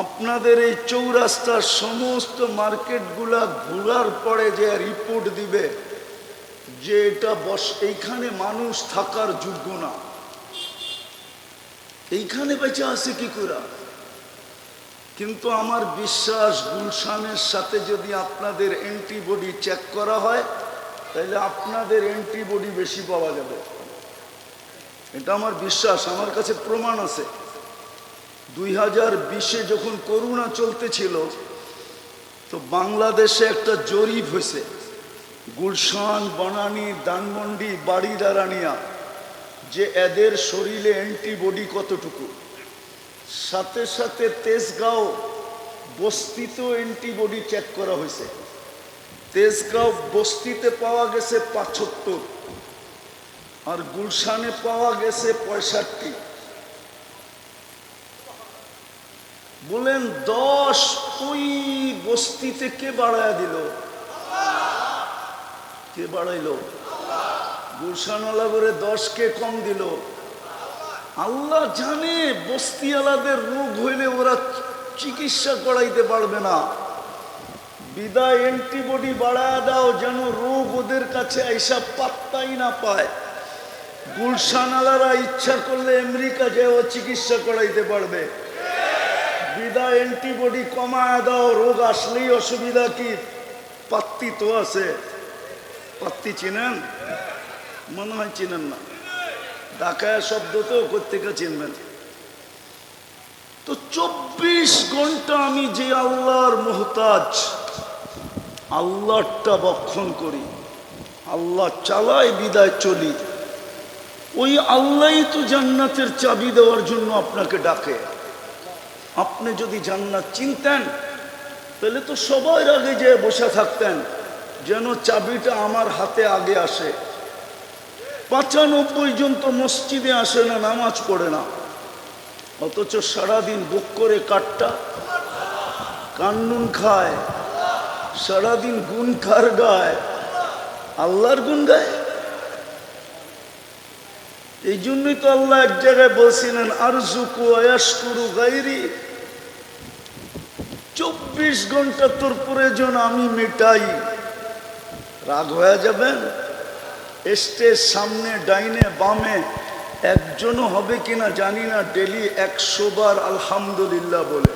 আপনাদের এই চৌরাস্তার সমস্ত মার্কেটগুলা ঘোরার পরে যে রিপোর্ট দিবে যে এটা এইখানে মানুষ থাকার যোগ্য না, এইখানে বেঁচে আছে কি করে? কিন্তু আমার বিশ্বাস গুলশানের সাথে যদি আপনাদের অ্যান্টিবডি চেক করা হয়, তাহলে আপনাদের অ্যান্টিবডি বেশি পাওয়া যাবে। এটা আমার বিশ্বাস, আমার কাছে প্রমাণ আছে। 2020-এ যখন করোনা চলতেছিল, তো বাংলাদেশে একটা জরিপ হয়েছে, গুলশান, বনানী, ধানমন্ডি, বাড়িদারানিয়া, যে এদের শরীরে অ্যান্টিবডি কতটুকু। সাথে সাথে তেজগাঁও বস্তিতে অ্যান্টিবডি চেক করা হয়েছে। তেজগাঁও বস্তিতে পাওয়া গেছে 75, আর গুলশানে পাওয়া গেছে 65। বলেন 10 ওই বস্তিতে কে বাড়ায় দিল? কে বাড়াইল? গুলশানওয়ালা করে 10 কে কম দিল? আল্লাহ জানে বস্তিওয়ালাদের রোগ হইলে ওরা চিকিৎসা করাইতে পারবে না, বিদায় অ্যান্টিবডি বাড়ায় দাও যেন রোগ ওদের কাছে আইসা পাত্তাই না পায়। গুলশানওয়ালারা ইচ্ছা করলে আমেরিকা যেও চিকিৎসা করাইতে পারবে, বিদায় অ্যান্টিবডি কমায় দাও, রোগ আসলেই অসুবিধা কি? পাত্তি তো আছে। পাত্তি চিনেন? মনে হয় চিনেন না। ঢাকায় শব্দ তো কোত্থেকে চিনবেন? তো 24 ঘন্টা আমি যে আল্লাহর মুহতাজ, আল্লাহটা বক্ষণ করি, আল্লাহ চালাই বিদায় চলি, ওই আল্লাহই তো জান্নাতের চাবি দেওয়ার জন্য আপনাকে ডাকে। আপনি যদি জান্নাত চিনতেন তাহলে তো সবার আগে যে বসে থাকতেন যেন চাবিটা আমার হাতে আগে আসে। 95 জন তো মসজিদে আসে না, নামাজ পড়ে না, অথচ সারাদিন বুক করে কাটটা কান্নুন খায়, সারাদিন গুণ কার গায়? আল্লাহর গুণ গায়। এই জন্যই তো আল্লাহ এক জায়গায় বলছিলেন আরজুকু আয়াশকুরু গায়রি, 24 ঘন্টা তোর প্রয়োজন আমি মেটাই। রাগ হয়ে যাবেন? স্টেজ সামনে ডাইনে বামে একজনও হবে কিনা জানি না ডেলি 100 বার আলহামদুলিল্লাহ বলে।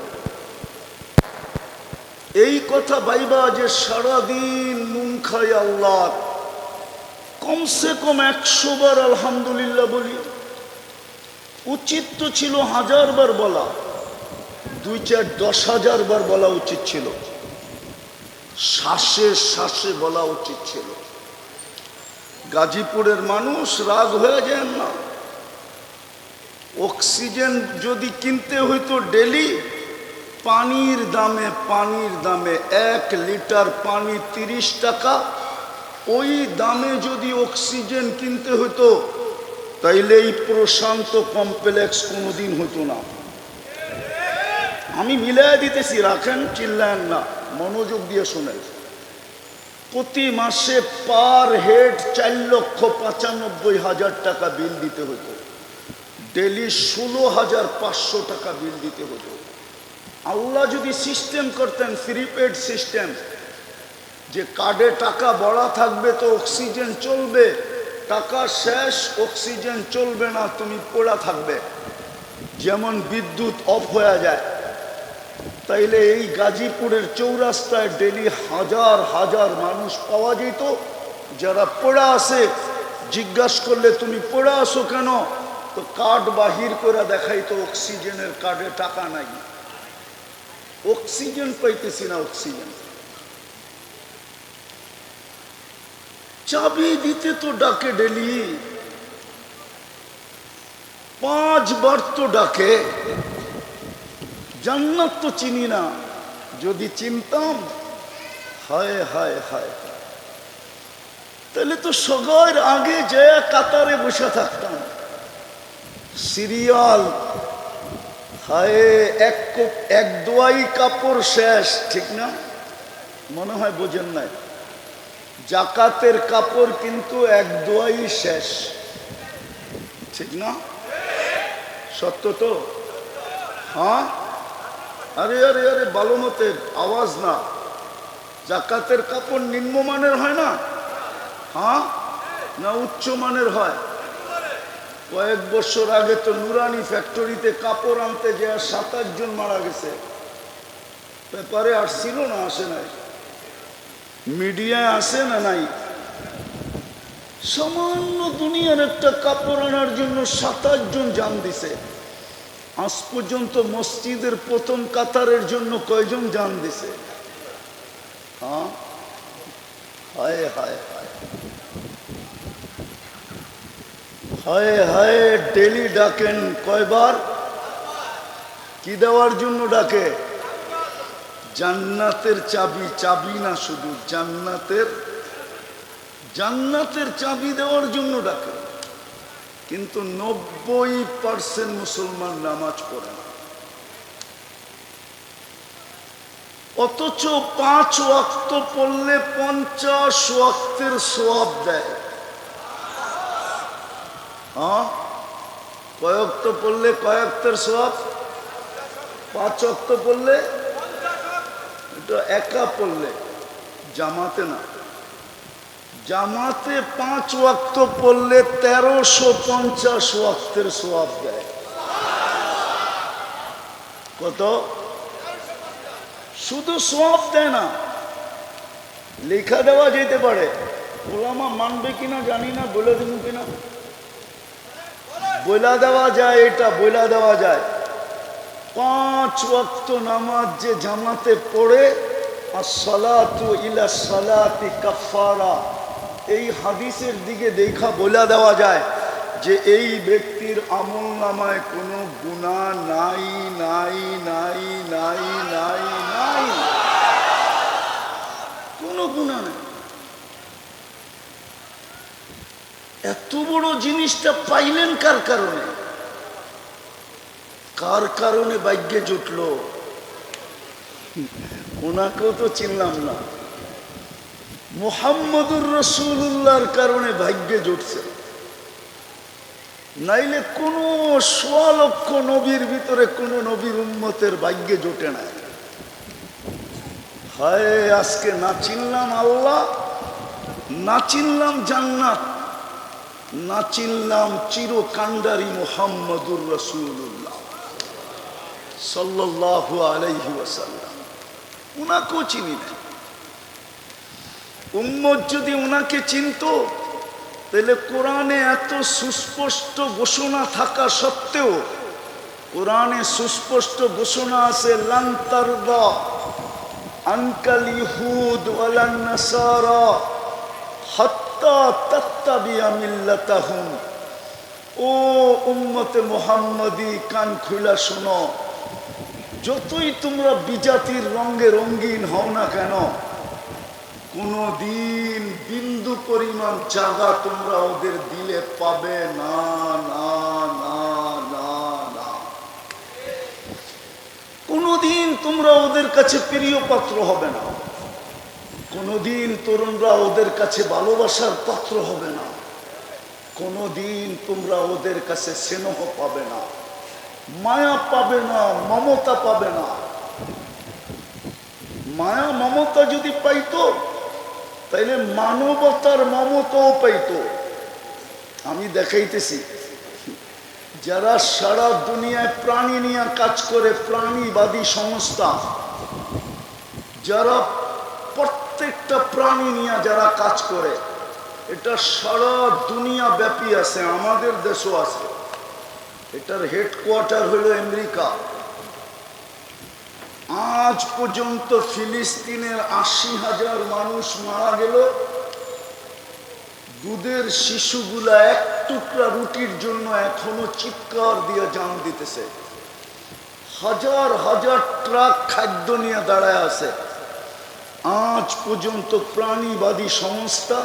এই কথা ভাইবা যে সারাদিন নুন খাই আল্লাহ, কমসে কম 100 বার আলহামদুলিল্লাহ বলি। উচিত তো ছিল 1000 বার বলা, 2, 4, 10,000 বার বলা উচিত ছিল, শ্বাসে শ্বাসে বলা উচিত ছিল। গাজীপুরের মানুষ রাগ হয়ে যান না। অক্সিজেন যদি কিনতে হইতো ডেলি, পানির দামে 1 লিটার পানি 30 টাকা, ওই দামে যদি অক্সিজেন কিনতে হতো তাইলে এই প্রশান্ত কমপ্লেক্স কোনোদিন হতো না। আমি মিলাই দিতেছি, রাখেন, চিল্লান না, মনোযোগ দিয়ে শোনেন। প্রতি মাসে পার হেড 4,95,000 টাকা বিল দিতে হতো, ডেলি 16,500 টাকা বিল দিতে হতো। আল্লাহ যদি সিস্টেম করতেন, প্রিপেড সিস্টেম, যে কার্ডে টাকা বড়া থাকবে তো অক্সিজেন চলবে, টাকা শেষ অক্সিজেন চলবে না, তুমি পড়া থাকবে, যেমন বিদ্যুৎ অফ হয়ে যায়, তাইলে এই গাজীপুরের চৌরাস্তায় ডেলি হাজার হাজার মানুষ পাওয়া যেত যারা পড়া আছে। জিজ্ঞাসা করলে তুমি পড়া আসো কেন, তো কার্ড বাহির করে দেখাইতো অক্সিজেনের কার্ডে টাকা নাই, অক্সিজেন পাইতেছি না, অক্সিজেন। চাবি দিতে তো ডাকে ডেলি, 5 বার তো ডাকে। জান্নাত তো চিনি না, যদি চিনতাম, হায় হায় হায়, তাহলে তো সবার আগে যে কাতারে বসে থাকতাম, সিরিয়াল। হায়, এক দোয়াই কাপড় শেষ, ঠিক না? মনে হয় বোঝেন নাই, জাকাতের কাপড় কিন্তু এক দোয়াই শেষ, ঠিক না? সত্য তো? হ্যাঁ, আরে আরে আরে, ভালো মতের আওয়াজ না। জাকাতের কাপড় নিম্নমানের হয় না? হ্যাঁ না উচ্চমানের হয়? কয়েক বছর আগে তো নুরানি ফ্যাক্টরিতে কাপড় আনতে যে 27 জন মারা গেছে, পেপারে আসছিল না? আসে নাই? মিডিয়ায় আসে না? নাই? সামান্য দুনিয়ার একটা কাপড় আনার জন্য 27 জন জান দিছে। আজ পর্যন্ত মসজিদের প্রথম কাতারের জন্য কয়জন জান দিছে? হ্যাঁ, হায় হায় হায় হায় হায়। ডেলি ডাকেন কয়বার? কি দেওয়ার জন্য ডাকে? জান্নাতের চাবি, চাবি না শুধু, জান্নাতের চাবি দেওয়ার জন্য ডাকে। কিন্তু 90% মুসলমান নামাজ পড়ে না, অথচ 5 ওয়াক্ত পড়লে 50 ওয়াক্তের সওয়াব দেয়। হ্যাঁ, কয় ওয়াক্ত পড়লে কয় ওয়াক্তের সওয়াব? 5 ওয়াক্ত পড়লে, এটা একা পড়লে, জামাতে না। জামাতে 5 ওয়াক্ত পড়লে 1350 ওয়াক্তের সওয়াব দেয়। কত? শুধু সওয়াব দেয় না, লেখা দেওয়া যেতে পারে। ওলামা মানবে কিনা জানি না, বলে দেব কিনা, বইলা দেওয়া যায়, এটা বইলা দেওয়া যায়। 5 ওয়াক্ত নামাজ যে জামাতে পড়ে, আসসালাতু ইলা সালাতি কাফারা, এই হাদিসের দিকে দেখা বইলা দেওয়া যায় যে এই ব্যক্তির আমল নামায় কোনো গুনাহ নাই নাই নাই নাই নাই নাই, কোনো গুনাহ নাই। এত বড় জিনিসটা পাইলেন কার কারণে? কার কারণে ভাগ্যে জুটলো? ওনাকেও তো চিনলাম না। মুহাম্মদুর রাসূলুল্লাহর কারণে ভাগ্যে জুটছে, নাইলে কোন 100 লক্ষ নবীর ভিতরে কোন নবীর উম্মতের ভাগ্যে জোটে না। হায়, আজকে না চিনলাম আল্লাহ, না চিনলাম জান্নাত, না চিনলাম চিরকান্ডারি মুহাম্মদুর রাসূলুল্লাহ সাল্লাল্লাহু আলাইহি ওয়াসাল্লাম। উনাকেও চিনি না। উম্মত যদি উনাকে চিনত, তাহলে কোরআনে এত সুস্পষ্ট ঘোষণা থাকা সত্ত্বেও কোরআনে সুস্পষ্ট ঘোষণা আছে, লান তারদা আনকাল ইহুদ ওয়ালান নাসারা হাত্তা তাত্তাবিয়া মিল্লাতাহুম। ও উম্মতে মুহাম্মাদি, কান খুলা শোনো, যতই তোমরা বিজাতির রঙে রঙিন হও না কেন, কোনদিন বিন্দু পরিমাণ জায়গা তোমরা ওদের দিলে পাবে না, না, না, না, না। কোনদিন তোমরা ওদের কাছে প্রিয় পাত্র হবে না, কোনদিন তরুণরা ওদের কাছে ভালোবাসার পাত্র হবে না, কোনদিন তোমরা ওদের কাছে স্নেহ পাবে না, মায়া পাবে না, মমতা পাবে না। মায়া মমতা যদি পাইতো তাইলে মানবতার মমতাও পাইতো। আমি দেখাইতেছি, যারা সারা দুনিয়ায় প্রাণী নিয়ে কাজ করে, প্রাণীবাদী সংস্থা, যারা প্রত্যেকটা প্রাণী নিয়ে যারা কাজ করে, এটা সারা দুনিয়া ব্যাপী আছে, আমাদের দেশও আছে। এটার হেডকোয়ার্টার হলো আমেরিকা। আজ পর্যন্ত ফিলিস্তিনের 80,000 মানুষ মারা গেল। দুধের শিশুগুলা এক টুকরা রুটির জন্য এখনো চিৎকার দিয়ে জান দিতেছে। হাজার হাজার ট্রাক খাদ্য নিয়ে দাঁড়ায় আছে। আজ পর্যন্ত প্রাণীবাদী সংস্থা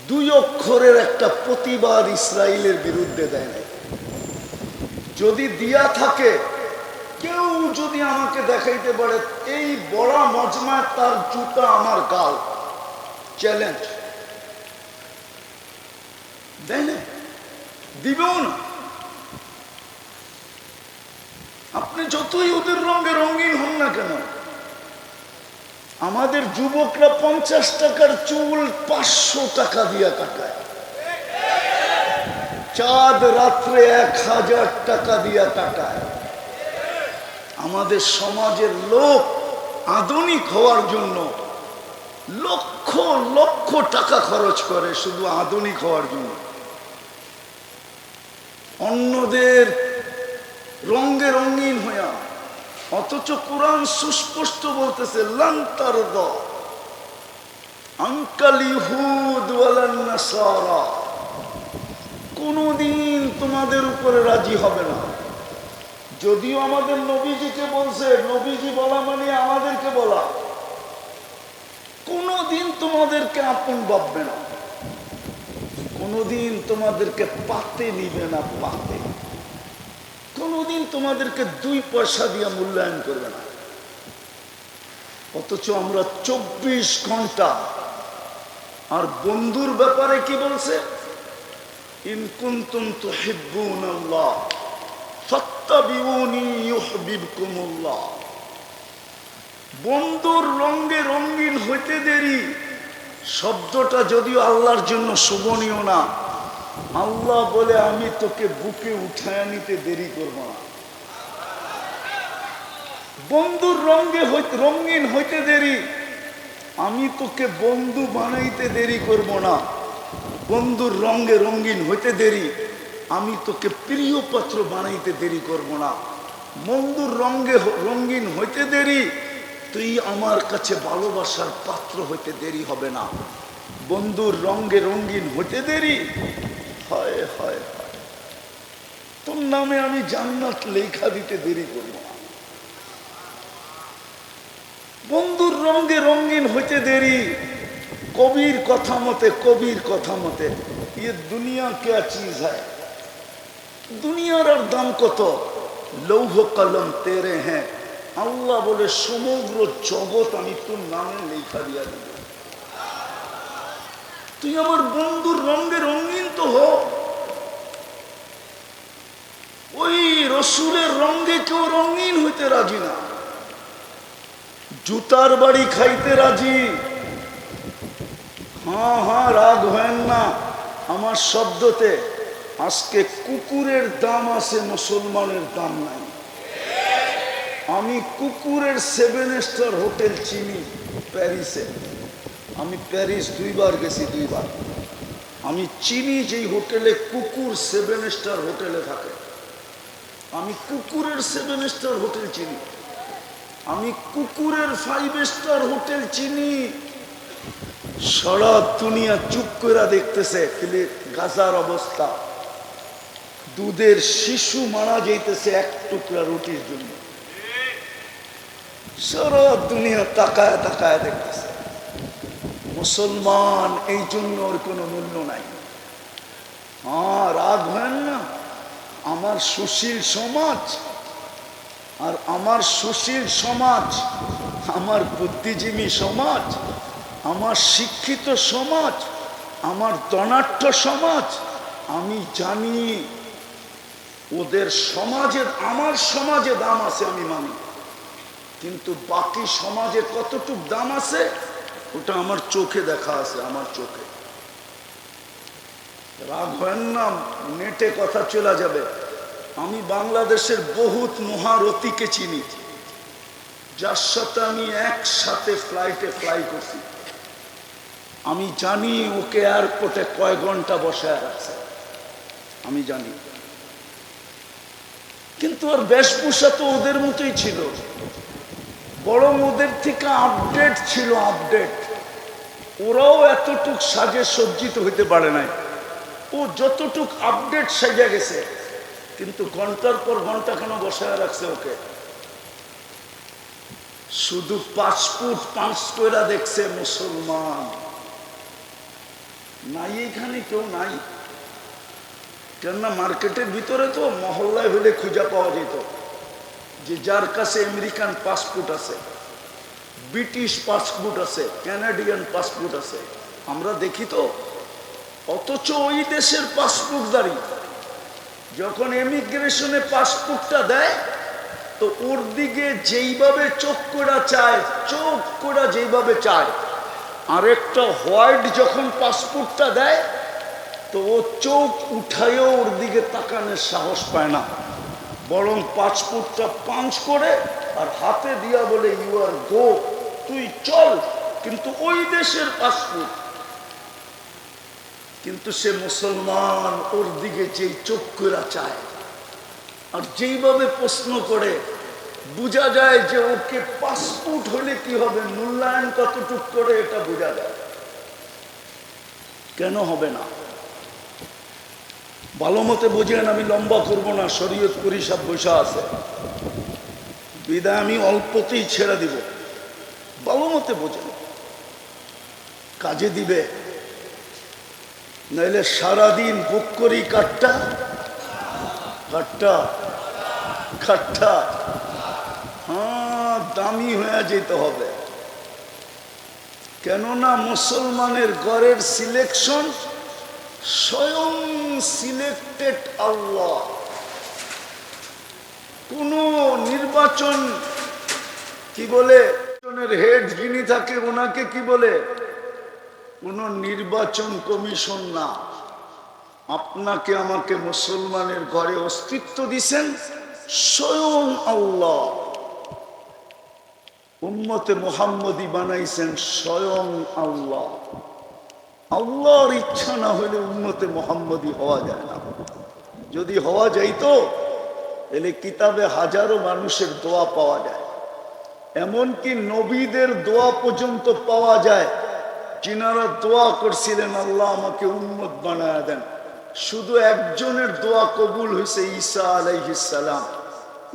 2 অক্ষরের একটা প্রতিবাদ ইসরায়েলের বিরুদ্ধে দেয় নাই। যদি দিয়া থাকে, কেউ যদি আমাকে দেখাইতে পারে এই বড় মজমায় তার জুতা আমার গাল, চ্যালেঞ্জ দেয় না, দিবেও না। আপনি যতই ওদের রঙে রঙিন হন না কেন, আমাদের যুবকরা 50 টাকার চুল 500 টাকা দিয়া কাটায়, চাঁদ রাত্রে 1000 টাকা দিয়া কাটায়। আমাদের সমাজের লোক আধুনিক হওয়ার জন্য লক্ষ লক্ষ টাকা খরচ করে শুধু আধুনিক হওয়ার জন্য। অন্যদের রঙে রঙিন হইয়া, অথচ কোরআন সুস্পষ্ট বলতেছে, লান তারদা আনকাল ইহুদ ওয়ালান নাসারা, কোনদিন তোমাদের উপরে রাজি হবে না। যদিও আমাদের নবীজিকে বলছে, নবীজি বলা মানে আমাদেরকে বলা, কোনদিন তোমাদেরকে আপন ভাববে না, কোনদিন তোমাদেরকে পাতে নিবে না, পাতে কোনদিন তোমাদেরকে 2 পয়সা দিয়ে মূল্যায়ন করবে না। অথচ আমরা 24 ঘন্টা। আর বন্ধুর ব্যাপারে কি বলছে, ইন কুনতুম তুহিব্বুনাল্লাহ ফাত্তাবিউনি ইউহিব্বুকুমুল্লাহ। বন্ধুর রঙে রঙিন হইতে দেরি শব্দটা যদিও আল্লাহর জন্য শোভনীয় না, আল্লাহ বলে আমি তোকে বুকে উঠায় নিতে দেরি করব না। বন্ধুর রঙিন হইতে দেরি, আমি তোকে বন্ধু বানাইতে দেরি করব না। বন্ধুর রঙে রঙিন হইতে দেরি, আমি তোকে প্রিয় পাত্র বানাইতে দেরি করব না। বন্ধুর রঙে রঙিন হইতে দেরি, তুই আমার কাছে ভালোবাসার পাত্র হইতে দেরি হবে না। বন্ধুর রঙে রঙিন হইতে দেরি, হায় হায় হায়, তোর নামে আমি জান্নাত লেখা দিতে দেরি করব না। বন্ধুর রঙে রঙিন হইতে দেরি, কবির কথা মতে, কবির কথা মতে, ये दुनिया क्या चीज है, দুনিয়ার আর দাম কত, লৌহ কলম তেরে হ্যাঁ। আল্লাহ বলে সমগ্র জগৎ আমি তোর নামে লেখা দিয়া দিব। তুই আমার বন্ধুর রঙে রঙিন তো হ। ওই রসুলের রঙে কেউ রঙিন হইতে রাজি না, জুতার বাড়ি খাইতে রাজি। হ্যাঁ হ্যাঁ, রাগ হয় না আমার শব্দতে। আজকে কুকুরের দাম আছে, মুসলমানের দাম নাই। আমি কুকুরের 7 স্টার হোটেল চিনি প্যারিসে। আমি প্যারিস 2 বার গেছি, 2 বার। আমি চিনি যেই হোটেলে কুকুর 7 স্টার হোটেলে থাকে। আমি কুকুরের 7 স্টার হোটেল চিনি, আমি কুকুরের 5 স্টার হোটেল চিনি। সারা দুনিয়া চুপ করে দেখতেছে গাজার অবস্থা। দুধের শিশু মারা যাইতেছে এক টুকরা রুটির জন্য। সারা দুনিয়া তাকায় তাকায় দেখতেছে। মুসলমান এই জন্য ওর কোনো মূল্য নাই। হ্যাঁ, রাগ হয় না। আমার সুশীল সমাজ, আর আমার সুশীল সমাজ, আমার বুদ্ধিজীবী সমাজ, আমার শিক্ষিত সমাজ, আমার ধনাঢ্য সমাজ, আমি জানি ওদের সমাজের আমার সমাজে দাম আছে, আমি মানি। কিন্তু বাকি সমাজে কতটুক দাম আছে ওটা আমার চোখে দেখা আছে, আমার চোখে। রাগ হয় না, নেটে কথা চলে যাবে। আমি বাংলাদেশের বহুত মহারথীকে চিনি, যার সাথে আমি একসাথে ফ্লাইটে ফ্লাই করছি। আমি জানি ওকে এয়ারপোর্টে কয় ঘন্টা বসায় রাখছে, আমি জানি। কিন্তু ওর বেশভূষা তো ওদের মতোই ছিল, বরং ওদের থেকে আপডেট ছিল, আপডেট। ওরাও এতটুক সাজে সজ্জিত হইতে পারে নাই, ও যতটুক আপডেট সাজা গেছে। কিন্তু ঘন্টার পর ঘন্টা কেন বসায় রাখছে ওকে? শুধু পাসপোর্ট পাঁচ করে দেখছে মুসলমান। নাই এখানে কেউ নাই, কেননা মার্কেটের ভিতরে তো মহল্লায় হলে খুঁজে পাওয়া যেত যে যার কাছে আমেরিকান পাসপোর্ট আছে, ব্রিটিশ পাসপোর্ট আছে, কানাডিয়ান পাসপোর্ট আছে, আমরা দেখি তো। অথচ ওই দেশের পাসপোর্টদারি যখন ইমিগ্রেশনে পাসপোর্টটা দেয়, তো ওর দিকে যেইভাবে চোখ করা চায়, চোখ করা যেইভাবে চায়, আরেকটা হোয়াইট যখন পাসপোর্টটা দেয়, তো ও চোখ উঠায়ও ওর দিকে তাকানোর সাহস পায় না, বরং পাসপোর্টটা পাঞ্চ করে আর হাতে দিয়া বলে ইউ আর গো, তুই চল। কিন্তু ওই দেশের পাসপোর্ট। কিন্তু সে মুসলমান, ওর দিকে যেই চোখ করে চায় আর যেইভাবে প্রশ্ন করে, বোঝা যায় যে ওকে পাসপোর্ট হলে কি হবে, মূল্যায়ন কতটুক করে এটা বোঝা যায়। কেন হবে না? ভালো মতে বোঝেন, আমি লম্বা করবো না, শরীয়ত করি সব বসা আছে, বিদায় আমি অল্পতেই ছেড়ে দিব। ভালো মতে বোঝেন, কাজে দিবে। নাইলে সারাদিন বুক করি কাটটা কাটটা কাটটা। হ্যাঁ, দামি হয়ে যেতে হবে। কেননা মুসলমানের ঘরের সিলেকশন স্বয়ং সিলেক্টেড আল্লাহ। কোন নির্বাচন কি বলে, হেড যিনি থাকে ওনাকে কি বলে, কোন নির্বাচন কমিশন না। আপনাকে আমাকে মুসলমানের ঘরে অস্তিত্ব দিছেন স্বয়ং আল্লাহ। উম্মতে মুহাম্মদী বানাইছেন স্বয়ং আল্লাহ। আল্লাহর ইচ্ছা না হলে উম্মতে মুহাম্মদী হওয়া যায় না। যদি হওয়া যাইতো তাহলে কিতাবে হাজারো মানুষের দোয়া পাওয়া যায়, এমনকি নবীদের দোয়া পর্যন্ত পাওয়া যায়, যিনারা দোয়া করছিলেন আল্লাহ আমাকে উম্মত বানায়া দেন। শুধু একজনের দোয়া কবুল হয়েছে, ঈসা আলাইহিস সালাম।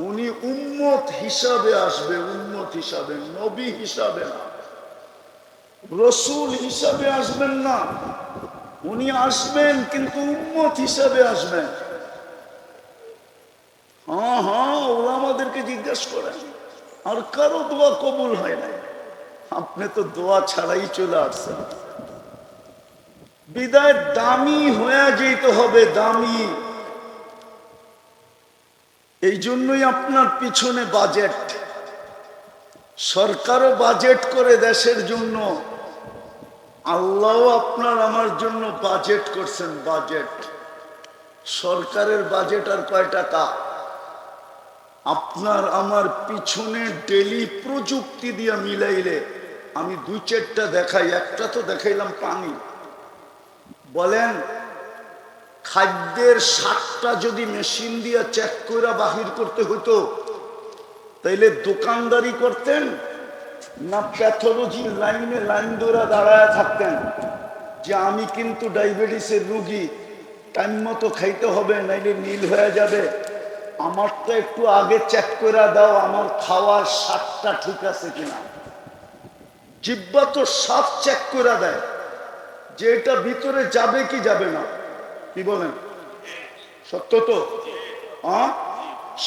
উনি উম্মত হিসাবে আসবে, উম্মত হিসাবে, নবী হিসাবে না, রসুল হিসাবে আসবেন না। উনি আসবেন কিন্তু উম্মত হিসাবে আসবেন। হ্যাঁ হ্যাঁ, ওরা আমাদেরকে জিজ্ঞাসা করেন, আর কারো দোয়া কবুল হয় নাই। আপনি তো দোয়া ছাড়াই চলে আসছেন। বিদায় দামি হয়ে যেতে হবে, দামি। এই জন্যই আপনার পিছনে বাজেট, সরকারও বাজেট করে দেশের জন্য, আল্লাহও আপনার আমার জন্য বাজেট করছেন। বাজেট, সরকারের বাজেট আর কয় টাকা? আপনার আমার পিছনে ডেলি প্রযুক্তি দিয়ে মিলাইলে, আমি 2-4টা দেখাই, একটা তো দেখাইলাম পানি। বলেন খাদ্যের স্বাদটা যদি মেশিন দিয়ে চেক করে বাহির করতে হতো, তাইলে দোকানদারি করতেন না প্যাথোলজির লাইনে লাইন ধরে দাঁড়ায় থাকতেন যে আমি কিন্তু ডায়াবেটিসের রুগী, টাইম মতো খাইতে হবে নাইলে নীল হয়ে যাবে, আমারটা একটু আগে চেক করে দাও, আমার খাওয়ার স্বাদটা ঠিক আছে কিনা। জিহ্বা তো স্বাদ চেক করে দেয় যে এটা ভিতরে যাবে কি যাবে না। কি বলেন, সত্য তো?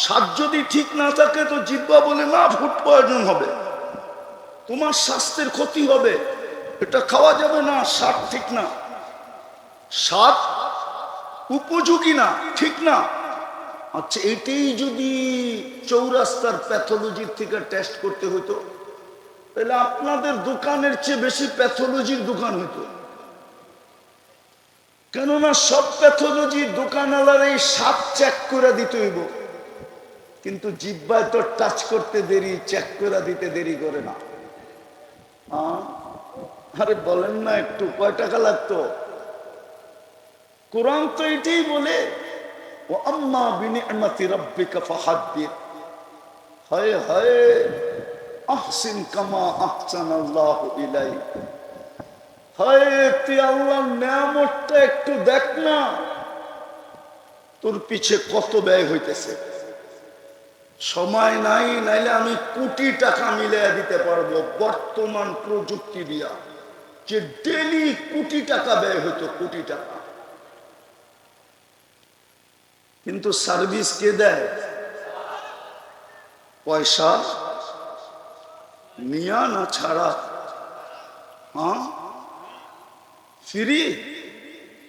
স্বাদ যদি ঠিক না থাকে তো জিহ্বা বলে না, ফুড পয়জন হবে, তোমার স্বাস্থ্যের ক্ষতি হবে, এটা খাওয়া যাবে না, স্বাদ ঠিক না, স্বাদ উপযোগী না, ঠিক না। আচ্ছা, এটাই যদি চৌরাস্তার প্যাথোলজির থেকে টেস্ট করতে হতো, তাহলে আপনাদের দোকানের চেয়ে বেশি প্যাথোলজির দোকান হতো। কেননা সব প্যাথোলজি দোকানওয়ালার এই স্বাদ চেক করে দিতে হইব, কিন্তু জিহ্বায় তো টাচ করতে দেরি, চেক করে দিতে দেরি করে না। আরে বলেন না একটু, কয় টাকা লাগতো? কোরআন তো এটাই বলে, ও আম্মা বিনিআমাতি রাব্বিকা ফাহাদ্দিস। হায় হায়, আহসিন কামা আহসানাল্লাহু ইলাইক। হায়, তুই আল্লাহর নিয়ামতটা একটু দেখ না, তোর পিছে কত ব্যয় হইতেছে। সময় নাই, নাইলে আমি কোটি টাকা মিলিয়ে দিতে পারবো বর্তমান প্রযুক্তি দিয়া, যে ডেলি কোটি টাকা ব্যয় হইতো, কোটি টাকা। কিন্তু সার্ভিস কে দেয়? পয়সা নিয়া না ছাড়া? ফ্রি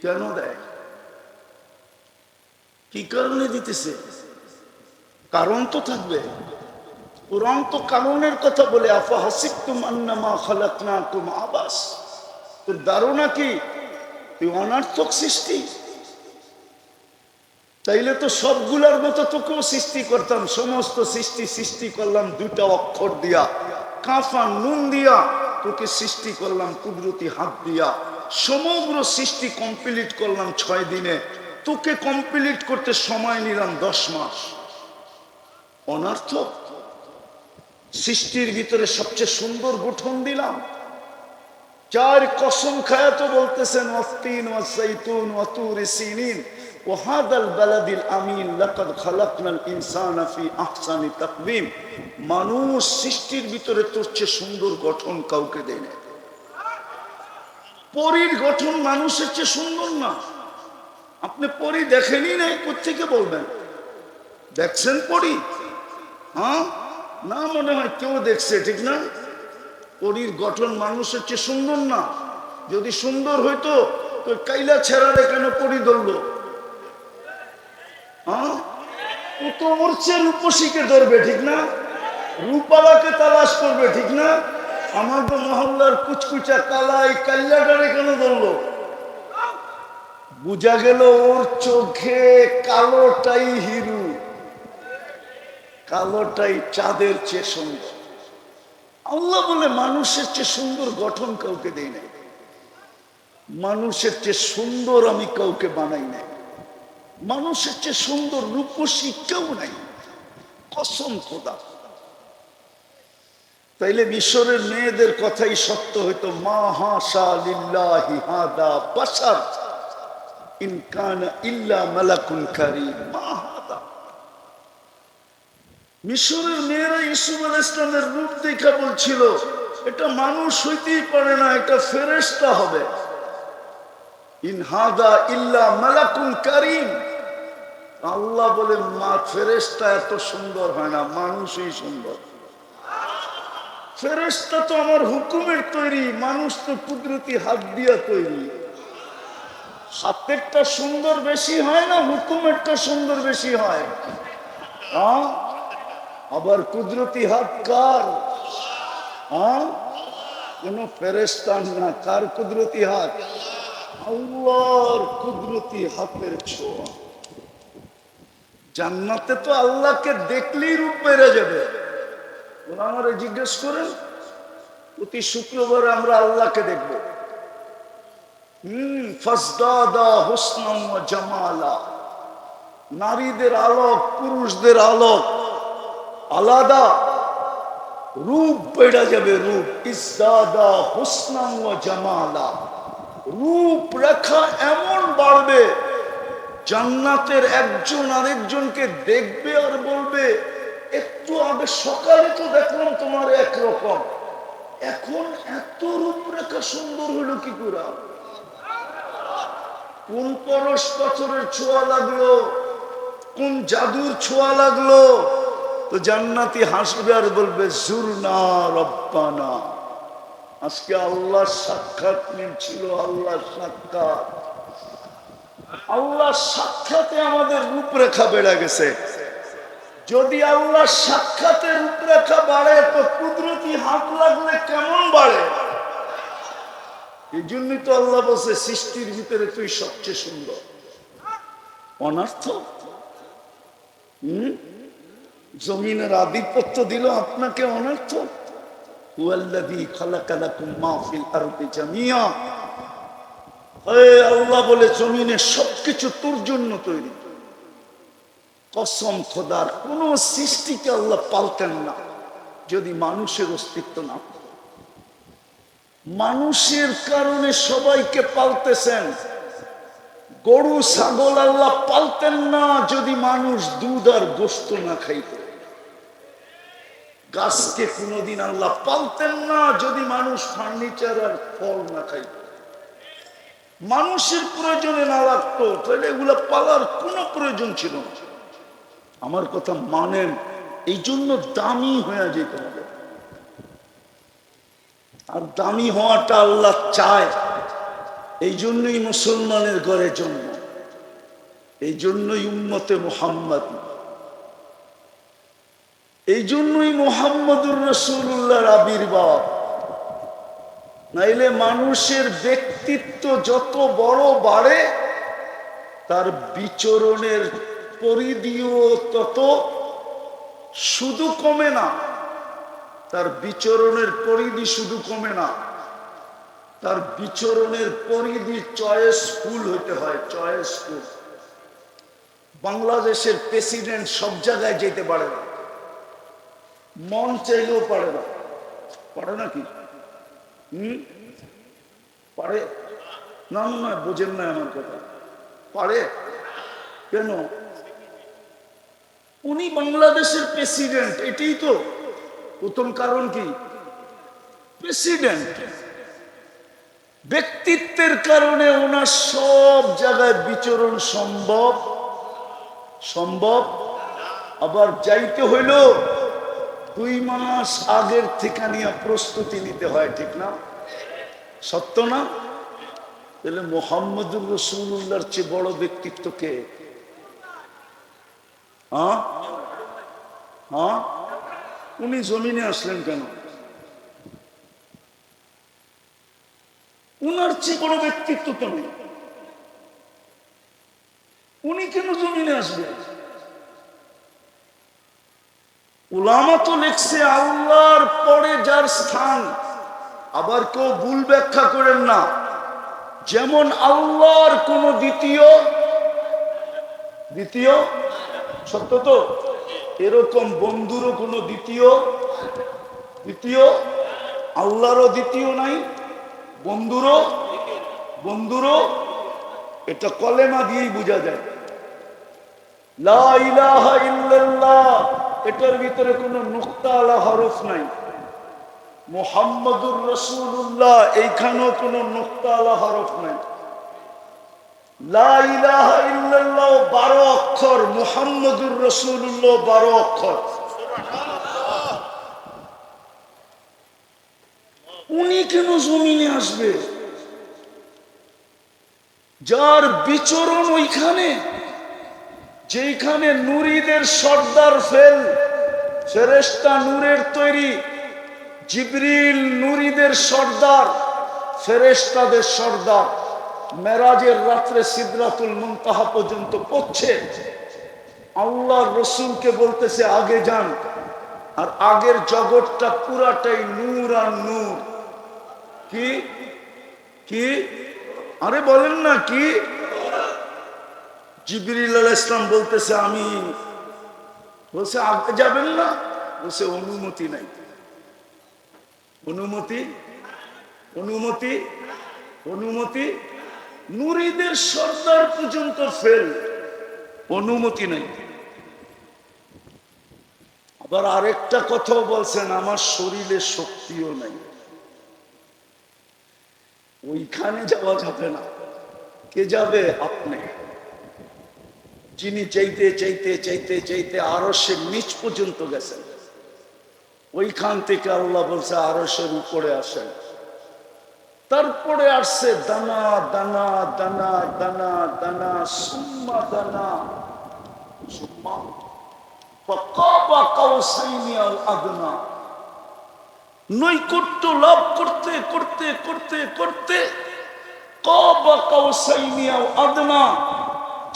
কেন দেয়? কি কারণে দিতেছে? কারণ তো থাকবে। কোরআন তো কারণের কথা বলে, আফা হাসিবতুম আন্নামা খালাকনাকুম আবাস। তোর ধারণা কি তুই অনার্থক সৃষ্টি? তাইলে তো সবগুলার মতো তোকেও সৃষ্টি করতাম। সমস্ত সৃষ্টি করলাম দুটা অক্ষর দিয়া, কাফা নুন দিয়া, তোকে সৃষ্টি করলাম কুদরতি হাত দিয়া। সমগ্র সৃষ্টি কমপ্লিট করলাম 6 দিনে, তোকে কমপ্লিট করতে সময় নিলাম 10 মাস। অনার্থক? সৃষ্টির ভিতরে সবচেয়ে সুন্দর গঠন দিলাম। 4 কসম খায়া তো বলতেছেন, ওয়াত্তিন ওয়াসাইতুন ওয়াতুরি সিনিন ওয়াহাদাল বালাদিল আমিন লাকাদ খালাকনাল ইনসানা ফি আহসানি তাকওয়িম। মানুষ সৃষ্টির ভিতরে তোর চেয়ে সুন্দর গঠন কাউকে দেয় না। পরীর গঠন মানুষের চেয়ে সুন্দর না? আপনি পরী দেখেনি নাই, কোত্থেকে বলবেন? দেখছেন পরী? না, মনে হয় কেউ দেখছে, ঠিক না? পরীর গঠন মানুষের চেয়ে সুন্দর না। যদি সুন্দর হইতো তো কাইলা ছেড়ারে কেন পরী ধরলো? ও তো ওর চেয়ে রূপসীকে ধরবে, ঠিক না? রূপালাকে তালাশ করবে, ঠিক না? আমার তো মহল্লার কুচকুচা কালাই কাল্লাটারে কেন ধরলো? বুঝা গেল ওর চোখে কালোটাই হিরু, কালোটাই চাঁদের চেয়ে সুন্দর। আল্লাহ বলে মানুষের চেয়ে সুন্দর গঠন কাউকে দেই নাই, মানুষের চেয়ে সুন্দর আমি কাউকে বানাই নাই, মানুষের চেয়ে সুন্দর রূপসী কেউ নাই, কসম খোদা। তাইলে মিশরের মেয়েদের কথাই সত্য হইতো, মা হাশা লিল্লাহি হাদা বাশার ইন কানা ইল্লা মালাকুন কারীম। মা হাদা, মিশরের মেয়েরা ইউসুফ আলাইহিস সালামের রূপ দেখা বলছিল এটা মানুষ হইতেই পারে না, এটা ফেরেশতা হবে। ইন হাদা ইল্লা মালাকুন কারীম। আল্লাহ বলে মা ফেরেশতা এত সুন্দর হয় না, মানুষই সুন্দর। ফেরেশতা তো আমার হুকুমের তৈরি, মানুষ তো কুদরতি হাত দিয়া তৈরি। হাতেরটা সুন্দর বেশি হয় না, হুকুমেরটা সুন্দর বেশি হয়? আবার কুদরতি হাত কার? কোন ফেরেশতার না। কার কুদরতি হাত? আল্লাহর কুদরতি হাতের ছোঁয়া। জান্নাতে তো আল্লাহকে দেখলেই রূপ বেড়ে যাবে। ওরা আমারে জিজ্ঞেস করেন, প্রতি শুক্রবারে আমরা আল্লাহকে দেখব। ফাসদাদা হুসনাম ওয়া জামালা। নারীদের আলোক পুরুষদের আলোক আলাদা, রূপ বেড়ে যাবে, রূপ ইসদাদা হুসনাম ওয়া জামালা, রূপ রেখা এমন বাড়বে, জান্নাতের একজন আরেকজনকে দেখবে আর বলবে, একটু আগে সকালে তো দেখলাম তোমার একরকম, এখন এত রূপরেখা সুন্দর হলো কি করে? কোন পরশ পাথরের ছোঁয়া লাগলো, কোন জাদুর ছোঁয়া লাগলো? তো জান্নাতি হাসবে আর বলবে, জুরনা রব্বানা, আজকে আল্লাহর সাক্ষাৎ ছিল, আল্লাহর সাক্ষাৎ, আল্লাহর সাক্ষাতে আমাদের রূপরেখা বেড়ে গেছে। যদি আল্লাহর সাক্ষাতে রূপরেখা বাড়ে তো কুদরতি হাত লাগলে কেমন বাড়ে? এই জন্যই তো আল্লাহ বলছে, সৃষ্টির ভিতরে তুই সবচেয়ে সুন্দর। অনর্থ জমিনের আধিপত্য দিল আপনাকে, অনর্থ। হুয়াল্লাযী খালাকা লাকুম মা ফিল আরদি জামিয়া, আল্লাহ বলে জমিনের সবকিছু তোর জন্য তৈরি। কসম খোদার, কোন সৃষ্টিকে আল্লাহ পালতেন না যদি মানুষের অস্তিত্ব না। মানুষের কারণে সবাইকে পালতেছেন। গরু ছাগল আল্লাহ পালতেন না যদি মানুষ দুধ আর গোশত না খাইত। গাছকে কোনোদিন আল্লাহ পালতেন না যদি মানুষ ফার্নিচার আর ফল না খাইত। মানুষের প্রয়োজনে না লাগতো তাহলে এগুলা পালার কোনো প্রয়োজন ছিল না। আমার কথা মানেন, এই জন্য দামি হয়ে যেতে হবে। আর দামি হওয়াটা আল্লাহ চায়, এই জন্যই মুসলমানের ঘরে জন্ম, এই জন্যই উম্মতে মুহাম্মদ, এই জন্যই মুহাম্মদুর রাসূলুল্লাহর আবির্ভাব। নাইলে মানুষের ব্যক্তিত্ব যত বড় বাড়ে, তার বিচরণের পরিধিও তত শুধু কমে না। তার বিচরণের পরিধি শুধু কমে না, তার বিচরণের পরিধি চয়েসফুল হইতে হয়, চয়েসফুল। বাংলাদেশের প্রেসিডেন্ট সব জায়গায় যেতে পারে না, মন চাইলেও পারে না। পারে নাকি? পারে না? না, বোঝেন না আমার কথা। পারে কেন? উনি বাংলাদেশের প্রেসিডেন্ট, এটাই তো প্রথম কারণ। কি প্রেসিডেন্ট? ব্যক্তিত্বের কারণে ওনার সব জায়গায় বিচরণ সম্ভব সম্ভব। আবার যাইতে হইল 2 মাস আগের থেকে নিয়ে প্রস্তুতি নিতে হয়, ঠিক না? সত্য না? তাহলে মুহাম্মদুর রাসূলুল্লাহর চেয়ে বড় ব্যক্তিত্ব কে? উনি জমিনে আসলেন কেন? উনার চেয়ে বড় ব্যক্তিত্ব তো নেই, উনি কেন জমিনে আসবেন? উলামা তো লিখছে আল্লাহর পরে যার স্থান। আবার কেউ ভুল ব্যাখ্যা করেন না, যেমন আল্লাহর কোন দ্বিতীয় সত্য তো, এরকম বন্ধুরও কোনো দ্বিতীয় আল্লাহরও দ্বিতীয় নাই, বন্ধুরও। এটা কলেমা দিয়েই বোঝা যায়। লা ইলাহা ইল্লাল্লাহ, এটার ভিতরে কোনো নুকতা আলা হরফ নাই। মুহাম্মদুর রাসূলুল্লাহ, এইখানেও কোনো নুকতা আলা হরফ নাই। লা ইলাহা ইল্লাল্লাহ 12 অক্ষর, মুহাম্মদুর রাসূলুল্লাহ 12 অক্ষর। উনি কেন জমিনে আসবে? যার বিচরণ ওইখানে, যেখানে নুরীদের সর্দার ফেরেশতা নূরের তৈরি, জিবরিল নুরীদের সর্দার, ফেরেশতাদের সর্দার, মেরাজের রাত্রে সিদরাতুল মুনতাহা পর্যন্ত পৌঁছে আল্লাহর রাসূলকে বলতেছে আগে যান। আর আগের জগৎটা পুরাটাই নূর আর নূর। কি আরে বলেন না কি? জিবরিল আলাইহিস সালাম বলতেছে আমি, বলছে আগে যাবেন না? বলছে অনুমতি নাই। অনুমতি অনুমতি অনুমতি নুরীদের সর্দার পর্যন্ত ফেল, অনুমতি নাই। আবার আরেকটা কথাও বলছেন, আমার শরীরে শক্তিও নাই, ওইখানে যাওয়া যাবে না। কে যাবে? আপনি, যিনি চাইতে চাইতে চাইতে চাইতে আরশের নিচ পর্যন্ত গেছেন। ওইখান থেকে আল্লাহ বলছে আরশের উপরে আসেন। তারপরে আসছে দানা দানা দানা দানা দানা সুম্মা দানা সুম্মা ফাকাবা কাউসাইনি আল আদনা। নৈকট্য লাভ করতে করতে করতে করতে কাবা কাউসাইনি আল আদনা,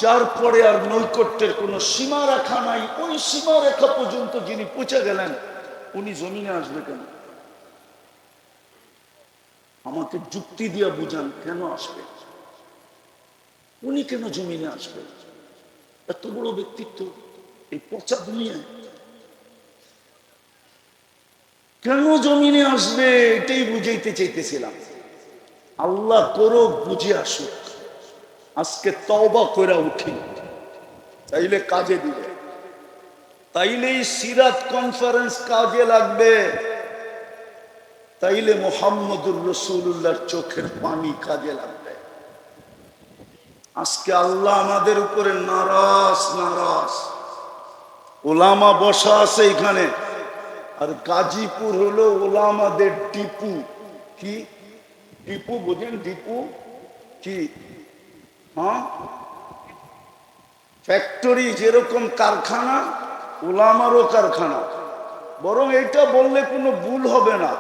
যার পরে আর নৈকট্যের কোনো সীমা রেখা নাই, ওই সীমা রেখা পর্যন্ত যিনি পৌঁছে গেলেন, উনি জমিনে আসবে কেন? আমাকে যুক্তি দিয়ে বুঝান, কেন আসবে? উনি কেন জমিনে আসবে? এত বড় ব্যক্তিত্ব এই পচা দুনিয়ায় কেন জমিনে আসবে? এটাই বুঝাইতে চাইতেছিলাম। আল্লাহ করো বুঝে আসুক। আজকে তওবা কইরা উঠি, তাইলে কাজে দিবে, তাইলেই সিরাত কনফারেন্স কাজে লাগবে, তাইলে মুহাম্মদুর রাসূলুল্লাহর চোখের পানি কাজে লাগবে। আজকে আল্লাহ আমাদের উপরে নারাজ নারাজ। ওলামা বসা আছে এখানে, আর গাজীপুর হলো ওলামাদের টিপু। কি টিপু বুঝেন? টিপু কি? হ্যাঁ, ফ্যাক্টরি, যেরকম কারখানা, ওলামারও কারখানা। বরং এটা বললে কোনো ভুল হবে না।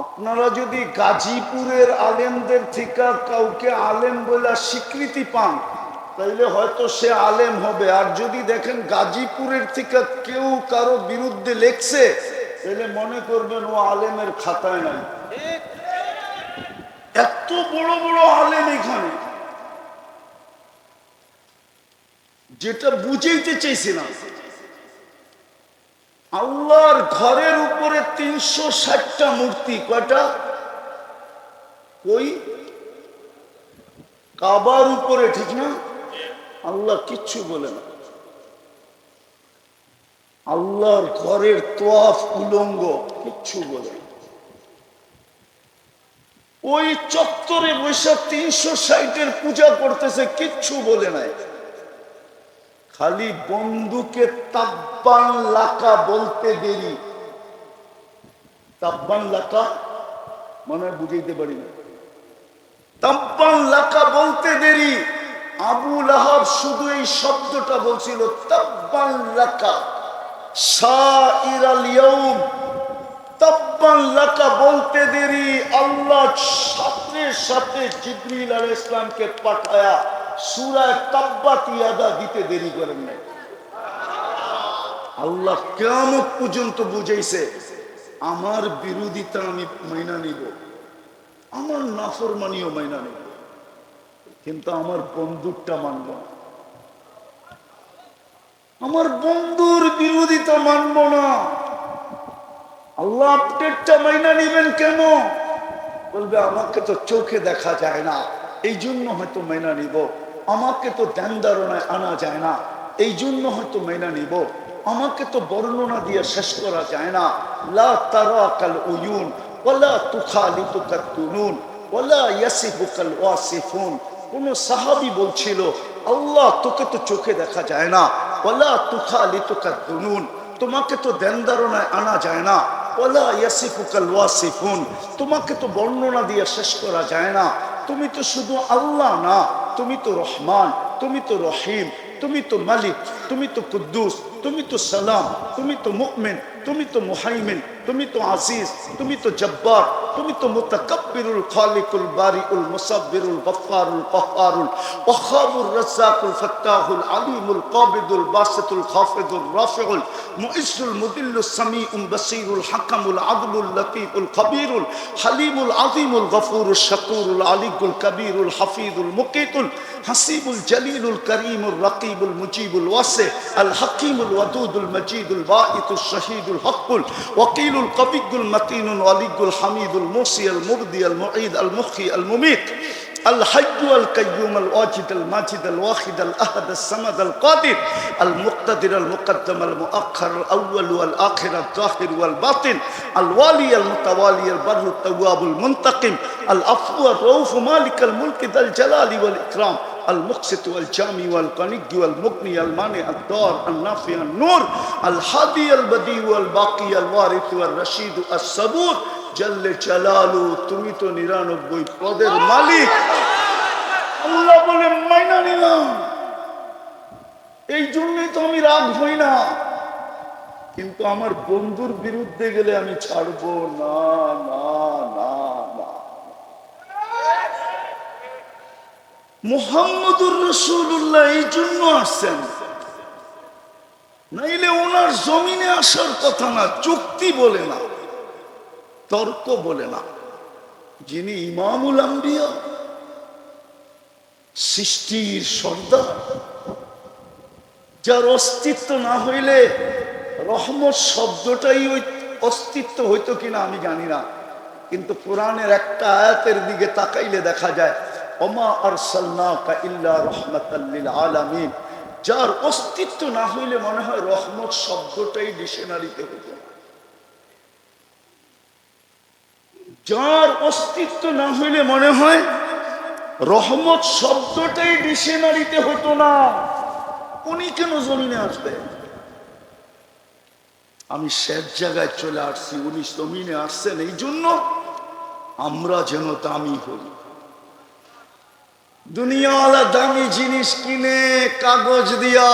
আপনারা যদি গাজীপুরের আলেমদের থেকে কাউকে আলেম বলে স্বীকৃতি পান, তাইলে হয়তো সে আলেম হবে। আর যদি দেখেন গাজীপুরের থেকে কেউ কারো বিরুদ্ধে লেখছে, তাহলে মনে করবেন ও আলেমের খাতায় নাই। এত বড় বড় আলেম এখানে। যেটা বুঝাইতে চাইছিলাম, আল্লাহর ঘরের উপরে 360টা মূর্তি। কয়টা? ওই কাবার উপরে, ঠিক না? আল্লাহ কিচ্ছু বলে না। আল্লাহর ঘরের তোয়াফ উলঙ্গ, কিচ্ছু বলে না। ওই চত্বরে বৈশাখ 360-এর পূজা করতেছে, কিচ্ছু বলে নাই। খালি বন্ধুকে তাব্বান লাকা বলতে দেরি। তাব্বান লাকা মানে বুঝাইতে পারি না। তাব্বান লাকা বলতে দেরি। আবু লাহাব শুধু এই শব্দটা বলছিল, তাব্বান লাকা সাইরাল ইয়াউম। তাব্বান লাকা বলতে দেরি। আল্লাহ সাথে সাথে জিবরিল আলাইহিস সালামকে পাঠায়া সূরা তাব্বাত ইয়াদা দিতে দেরি করেন নাই। আল্লাহ কিয়ামত পর্যন্ত বুঝাইছে, আমার বিরোধিতা আমি মাইনা নিব, আমার নাফরমানিও মাইনা নিব, কিন্তু আমার বন্ধুরটা মানব না। আমার বন্ধুর বিরোধিতা মানব না। আল্লাহ আপডেটটা মাইনা নিবেন কেন? বলবে আমাকে তো চোখে দেখা যায় না, এই জন্য হয়তো মাইনা নিব। আমাকে তো ধ্যান ধারণায় আনা যায় না, এই জন্য হয়তো মাইনা নিব। আমাকে তো বর্ণনা দিয়ে শেষ করা যায় না। লা তারাকাল উয়ুন ওয়ালা তুখালিতুকাত তুনুন ওয়ালা ইয়াসিফুকাল ওয়াসিফুন। কোন সাহাবী বলছিল, আল্লাহ তোকে তো চোখে দেখা যায় না, ওয়ালা তুখালিতুকাত তুনুন, তোমাকে তো ধ্যান ধারণায় আনা যায় না, ওয়ালা ইয়াসিফুকাল ওয়াসিফুন, তোমাকে তো বর্ণনা দিয়ে শেষ করা যায় না। তুমি তো শুধু আল্লাহ না, তুমি তো রহমান, তুমি তো রহিম, তুমি তো মালিক, তুমি তো কুদ্দুস, তুমি তো সালাম, তুমি তো মুমিন, তুমি তো মুহাইমিন, তুমি তো আজিজ, তুমি তো জব্বার, তুমি তো মুতাকাব্বিরুল খালিকুল বারিউল মুসাব্বিরুল গফফারুল কহ্হারুল ওয়াহ্হাবুর রাজ্জাকুল ফাত্তাহুল আলিমুল কাবিদুল বাসিতুল খাফিদুর রাফিউল মুইজ্জুল মুদিল্লুস সামিউল বাসীরুল হাকামুল আদলুল লতীফুল খবীরুল হালিমুল আযীমুল গফুরুশ শাকুরুল আলিয়ুল কবীরুল হাফিজুল মুকিতুল হাসিবুল জলিলুল করিমুর রকিবুল মুজিবুল ওয়াসি আল হাকিমুল ওয়াদুদুল মজিদুল বাঈতুশ শাহীদুল হকুল ওয়াকিলুল কবিয়ুল মতিনুল ওয়ালিয়ুল হামিদুল মুসি আল মুবদি আল মুঈদ আল মুখী আল মুমীত الحي القيوم الواجد الماجد الواحد الأحد الصمد القادر المقتدر المقدم المؤخر الأول والآخر الظاهر والباطن الوالي المتوالي البر التواب المنتقم العفو الرؤوف مالك الملك ذا الجلال والإكرام المقسط والجامي والغني والمغني المانع الضار النافع النور الهادي البديع والباقي الوارث والرشيد الصبور জল্লে জালালু, তুমি তো 99 পদের মালিক। আল্লাহ বলে মাইনা নিলাম, এই জন্যই তো আমি রাগ হই না, কিন্তু আমার বন্ধুর বিরুদ্ধে গেলে আমি ছাড়বো না না না না। মুহাম্মদুর রাসূলুল্লাহ এই জন্য আসছেন, নাইলে ওনার জমিনে আসার কথা না। চুক্তি বলে না, তর্ক বলে না। যিনি ইমামুল আম্বিয়া, সৃষ্টির সর্দার, যার অস্তিত্ব না হইলে রহমত শব্দটাই ওই অস্তিত্ব হইতো কিনা আমি জানি না, কিন্তু কোরআনের একটা আয়াতের দিকে তাকাইলে দেখা যায় ওমা আরসালনাকা ইল্লা রাহমাতাল লিল আলামিন। যার অস্তিত্ব না হইলে মনে হয় রহমত শব্দটাই ডিকশনারিতে হইতো না। যার অস্তিত্ব না হইলে মনে হয় রহমত শব্দটাই ডিকশনারিতে হতো না। উনি কেন জমিনে আসবে? আমি শেষ জায়গায় চলে আসছি, উনি জমিনে আসছেন এই জন্য আমরা যেন দামি হই। দুনিয়াওয়ালা দামি জিনিস কিনে কাগজ দিয়া,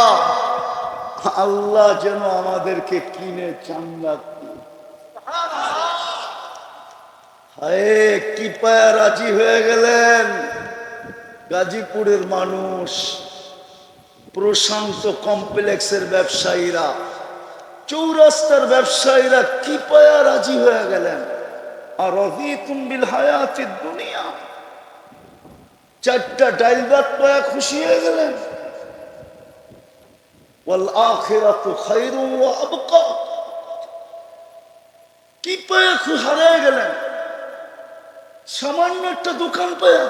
আল্লাহ যেন আমাদেরকে কিনে জান্নাত দিয়ে। হায় কি পায়া রাজি হয়ে গেলেন গাজীপুরের মানুষ, প্রশান্ত কমপ্লেক্সের ব্যবসায়ীরা, চৌরাস্তার ব্যবসায়ীরা কি পায়া রাজি হয়ে গেলেন। আর রাযীতুম বিল হায়াতিদ দুনিয়া, চারটা ডাইল ভাত পায়া খুশি হয়ে গেলেন। ওয়াল আখিরাতু খায়রু ওয়া আবকা, কি পায়া হারিয়ে গেলেন। সামান্য একটা দোকান পায়া,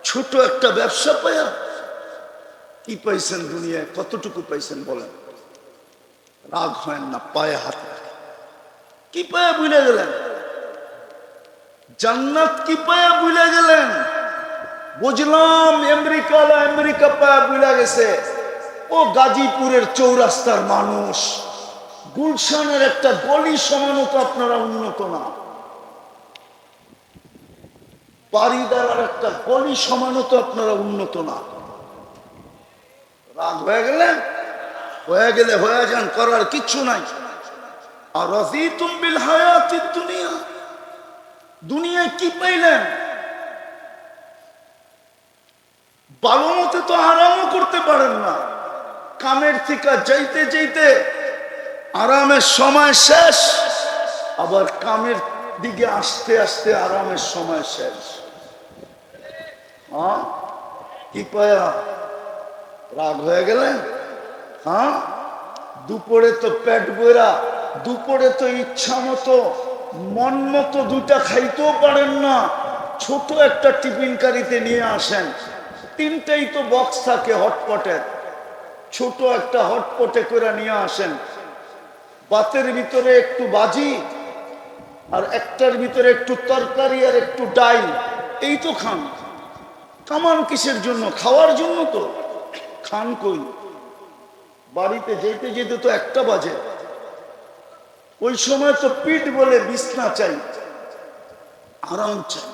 ছোট একটা ব্যবসা পায়া কি পাইছেন দুনিয়ায়? কতটুকু পাইছেন বলেন? রাগ হয় না, পায়ে হাতে কি পায়া ভুলে গেলেন? জান্নাত কি পায়া ভুলে গেলেন? বুঝলাম আমেরিকা পায়া ভুলে গেছে। ও গাজীপুরের চৌরাস্তার মানুষ, গুলশানের একটা গলি সমানও তো আপনারা উন্নত না, বাড়িদার একটা গলি সমানও তো আপনারা উন্নত না। রাগ হয়ে গেলেন? হয়ে গেলে হয়ে যান, করার কিচ্ছু নাই। আর রাযীতুম বিল হায়াতিদ দুনিয়া, দুনিয়ায় কি পাইলেন? ভালো মতে তো আরামও করতে পারেন না। কামের থেকে যাইতে যাইতে আরামের সময় শেষ, আবার কামের দিকে আসতে আসতে আরামের সময় শেষ। হ্যাঁ, কি পায়া রাগ হয়ে গেলেন? হ্যাঁ, দুপুরে তো পেট বইরা, দুপুরে তো ইচ্ছা মতো মন মতো দুটা খাইতেও পারেন না, ছোট একটা টিফিন কারিতে নিয়ে আসেন। তিনটাই তো বক্স থাকে হটপটের, ছোট একটা হটপটে করে নিয়ে আসেন। ভাতের ভিতরে একটু ভাজি, আর একটার ভিতরে একটু তরকারি আর একটু ডাল, এই তো খান। কামান কিসের জন্য? খাওয়ার জন্য তো। খান কই? বাড়িতে যেতে যেতে তো 1টা বাজে। ওই সময় তো পিঠ বলে বিছনা চাই, আরাম চাই।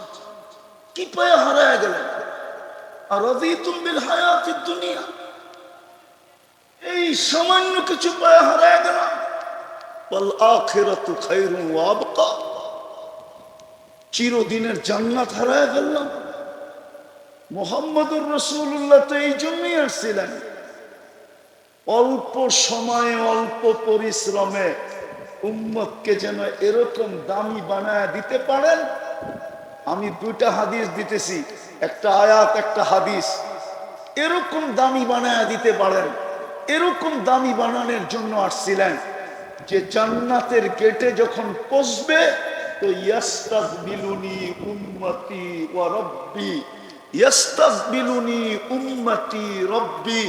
কি পায়ে হারায় গেলেন? আর রাযীতুম বিল হায়াতিদ দুনিয়া, এই সামান্য কিছু পায়ে হারায় গেলাম। ওয়াল আখিরাতু খায়রুন ওয়া আবকা। চিরদিনের জান্নাত হারায় ফেললাম। মুহাম্মদুর রাসূলুল্লাহ তো এই জন্যই আসছিলেন, অল্প সময়ে অল্প পরিশ্রমে উম্মতকে যেন এরকম দামি বানায় দিতে পারেন। আমি দুইটা হাদিস দিতেছি, একটা আয়াত একটা হাদিস। এরকম দামি বানায় দিতে পারেন, এরকম দামি বানানোর জন্য আসছিলেন যে জান্নাতের গেটে যখন পৌঁছবে তো ইয়াস্তাকবিলুনি উম্মতি ওয়া রব্বি, ইয়াস্তাকবিলুনি উম্মতি রব্বি,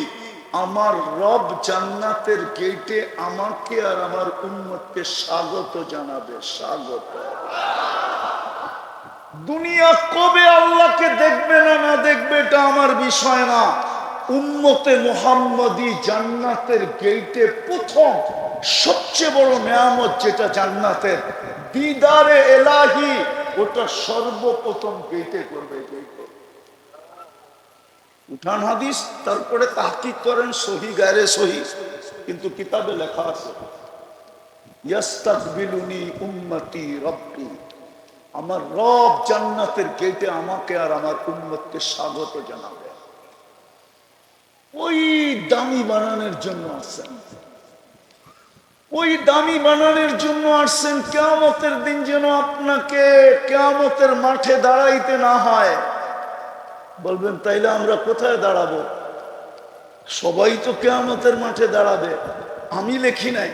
আমার রব জান্নাতের গেটে আমাকে আর আমার উম্মতকে স্বাগত জানাবে, স্বাগত। দুনিয়া কবে আল্লাহকে দেখবে না না দেখবে এটা আমার বিষয় না। উম্মতে মুহাম্মদী জান্নাতের গেটে প্রথম সবচেয়ে বড় নেয়ামত যেটা জান্নাতের দিদারে এলাহি, ওটা সর্বপ্রথম গেটে করবে। গেটে উঠান হাদিস, তারপরে তাহকিক করেন সহি গায়রে সহি, কিন্তু কিতাবে লেখা আছে ইয়াস্তাকবিলুনি উম্মতি রব্বি, আমার রব জান্নাতের গেটে আমাকে আর আমার উম্মতকে স্বাগত জানাবে। ওই দামি বানানোর জন্য আসছেন, ওই দামি বানানোর জন্য আসছেন। কিয়ামতের দিন যেন আপনাকে কিয়ামতের মাঠে দাঁড়াইতে না হয়। বলবেন তাইলে আমরা কোথায় দাঁড়াবো? সবাই তো কিয়ামতের মাঠে দাঁড়াবে। আমি লেখি নাই,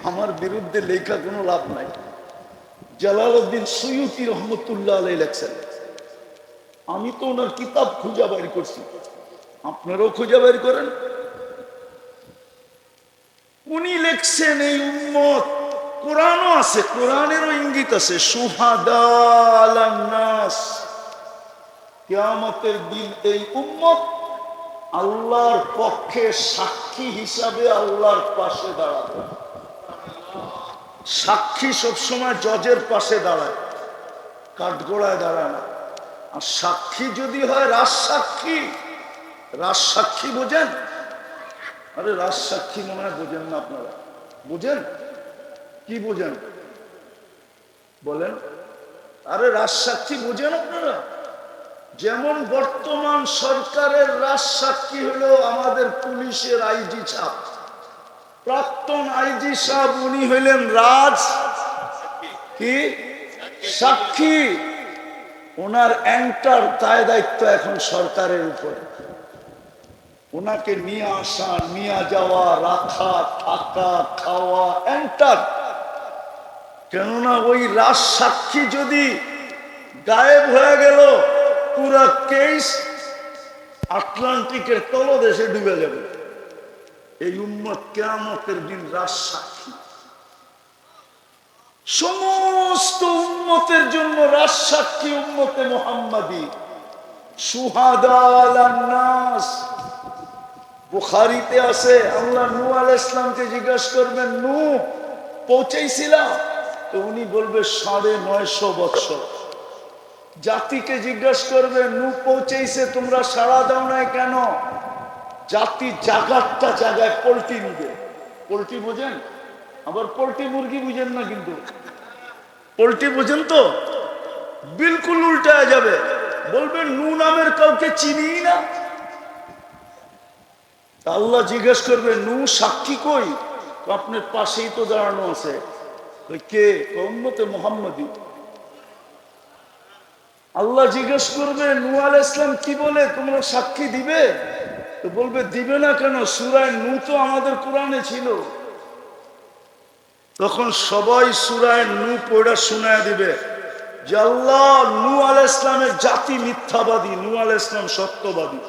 আমার বিরুদ্ধে লেখা কোনো লাভ নাই। জালালউদ্দিন সুয়ুতি রহমতুল্লাহ আলাইহি লেখছেন, আমি তো ওনার কিতাব খুঁজে বের করছি, আপনারাও খুঁজে বের করেন। উনি লেখছেন এই উম্মত, কোরআনও আছে, কোরআনেরও ইঙ্গিত আছে, শুহাদা আলান নাস, কিয়ামতের দিন এই উম্মত আল্লাহর পক্ষে সাক্ষী হিসাবে আল্লাহর পাশে দাঁড়াবে। সাক্ষী সবসময় জজের পাশে দাঁড়ায়, কাঠগোড়ায় দাঁড়ায় না। আর সাক্ষী যদি হয় রাজসাক্ষী, রাজসাক্ষী বোঝেন? আরে রাজসাক্ষী মনে হয় বোঝেন না আপনারা। বোঝেন? কি বোঝেন বলেন? আরে রাজসাক্ষী বোঝেন আপনারা? যেমন বর্তমান সরকারের রাজসাক্ষী হলো আমাদের পুলিশের আইজি সাহেব, প্রাক্তন আইজি সাহেব, উনি হইলেন রাজ কি সাক্ষী। ওনার এন্টার দায় দায়িত্ব এখন সরকারের উপরে। ওনাকে নিয়ে আসা, নিয়ে যাওয়া, রাখা, থাকা, খাওয়া, এন্টার। কেননা ওই রাজ সাক্ষী যদি গায়েব হয়ে গেল, পুরা কেস আটলান্টিকের তলদেশে ডুবে যাবে। এই উম্মত কিয়ামতের দিন রাজ সাক্ষী। সমস্ত উম্মতের জন্য রাজ সাক্ষী উম্মতে মুহাম্মাদী, শুহাদা আলান নাস। বুখারীতে আছে, আল্লাহ নূহ আলাইহিস সালামকে জিজ্ঞাসা করবেন, নূহ পৌঁছেছিলাম? তো উনি বলবে ৯৫০ বছর। জাতিকে জিজ্ঞাসা করবে, নূহ পৌঁছেছে, তোমরা সাড়া দাও নাই কেন? জাতি জাগারটা জায়গায় পোল্ট্রি নিবে। পোল্ট্রি বোঝেন? আবার পোল্ট্রি মুরগি বুঝেন না, কিন্তু পোল্ট্রি বোঝেন তো? বিলকুল উল্টায় যাবে, বলবে নূহ নামের কাউকে চিনি না। আল্লাহ জিজ্ঞেস করবে, নূহ সাক্ষী কই? আপনার পাশেই তো দাঁড়ানো আছে। কে? উম্মতে মুহাম্মাদী। আল্লাহ জিজ্ঞেস করবে, নূহ আলাইহিস সালাম কি বলে, তোমরা সাক্ষী দিবে? তো বলবে, দিবে না কেন? সূরা নূহ তো আমাদের কোরআনে ছিল। তখন সবাই সূরা নূহ পড়া শোনায় দিবে যে আল্লাহ, নূহ আলাইহিস সালামের জাতি মিথ্যাবাদী, নূহ আলাইহিস সালাম সত্যবাদী।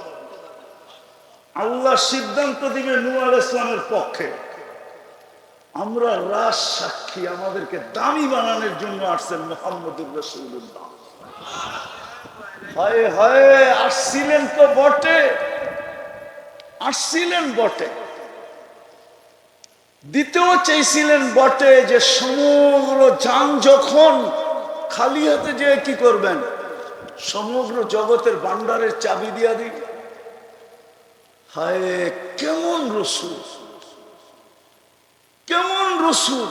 আল্লাহ সিদ্ধান্ত দিবে নূহ আলাইহিস সালামের পক্ষে। আমরা রাজ সাক্ষী, আমাদেরকে দামি বানানোর জন্য আসছেন মুহাম্মদুর রাসূলুল্লাহ। হায় হায়, আসছিলেন তো বটে, আসছিলেন বটে, দিতেও চেয়েছিলেন বটে যে সমগ্র জান যখন খালি হাতে যে কি করবেন, সমগ্র জগতের ভান্ডারের চাবি দিয়া দিন। হায় কেমন রসূল, কেমন রসূল!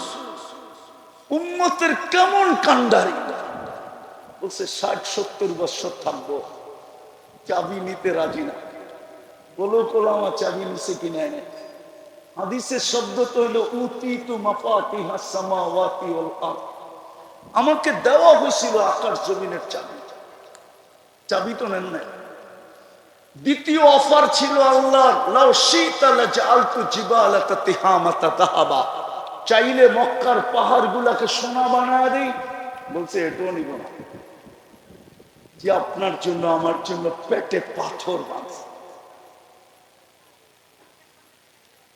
উম্মতের কেমন কান্ডারি, বলছে 60-70 বছর থাকবো, চাবি নিতে রাজি না। বলো আমার চাবি নিছে কিনা এনে। হাদিসের শব্দ তো হলো উতিতু মাফাতিহাস সামাওয়াতি ওয়াল আরদ, আমাকে দেওয়া হয়েছিল আকাশ জমিনের চাবি, চাবি তো নেন নাই। দ্বিতীয় অফার ছিল আল্লাহ, লাউ শিতা লাজআলতু জিবালাকা তিহামাতা যাহাবা, চাইলে মক্কার পাহাড়গুলোকে সোনা বানায় দেই। বলছে এটাও নিব না, যে আপনার জন্য আমার জন্য পেটে পাথর বাঁধছে।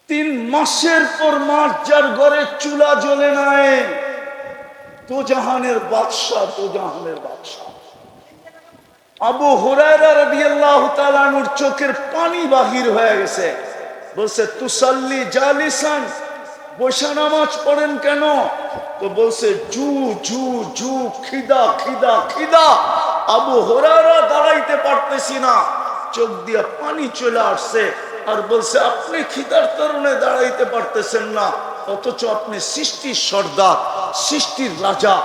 3 মাসের পর মাস যার ঘরে চুলা জ্বলে নাই, দোজাহানের বাদশা, দোজাহানের বাদশা। আবু হুরায়রা রাদিয়াল্লাহু তাআলা আনহুর চোখের পানি বাহির হয়ে গেছে। বলছে তুসাল্লি জালিসান, বসে নামাজ পড়েন কেন? তো বলছে জু জু জু, খিদা খিদা খিদা। আবু হুরায়রা দাঁড়াইতে পারতেছি না, চোখ দিয়ে পানি চলে আসছে। আর বলছে আপনি খিদার কারণে দাঁড়াইতে পারতেছেন না, অথচ আপনি সৃষ্টির সর্দার, সৃষ্টির রাজা,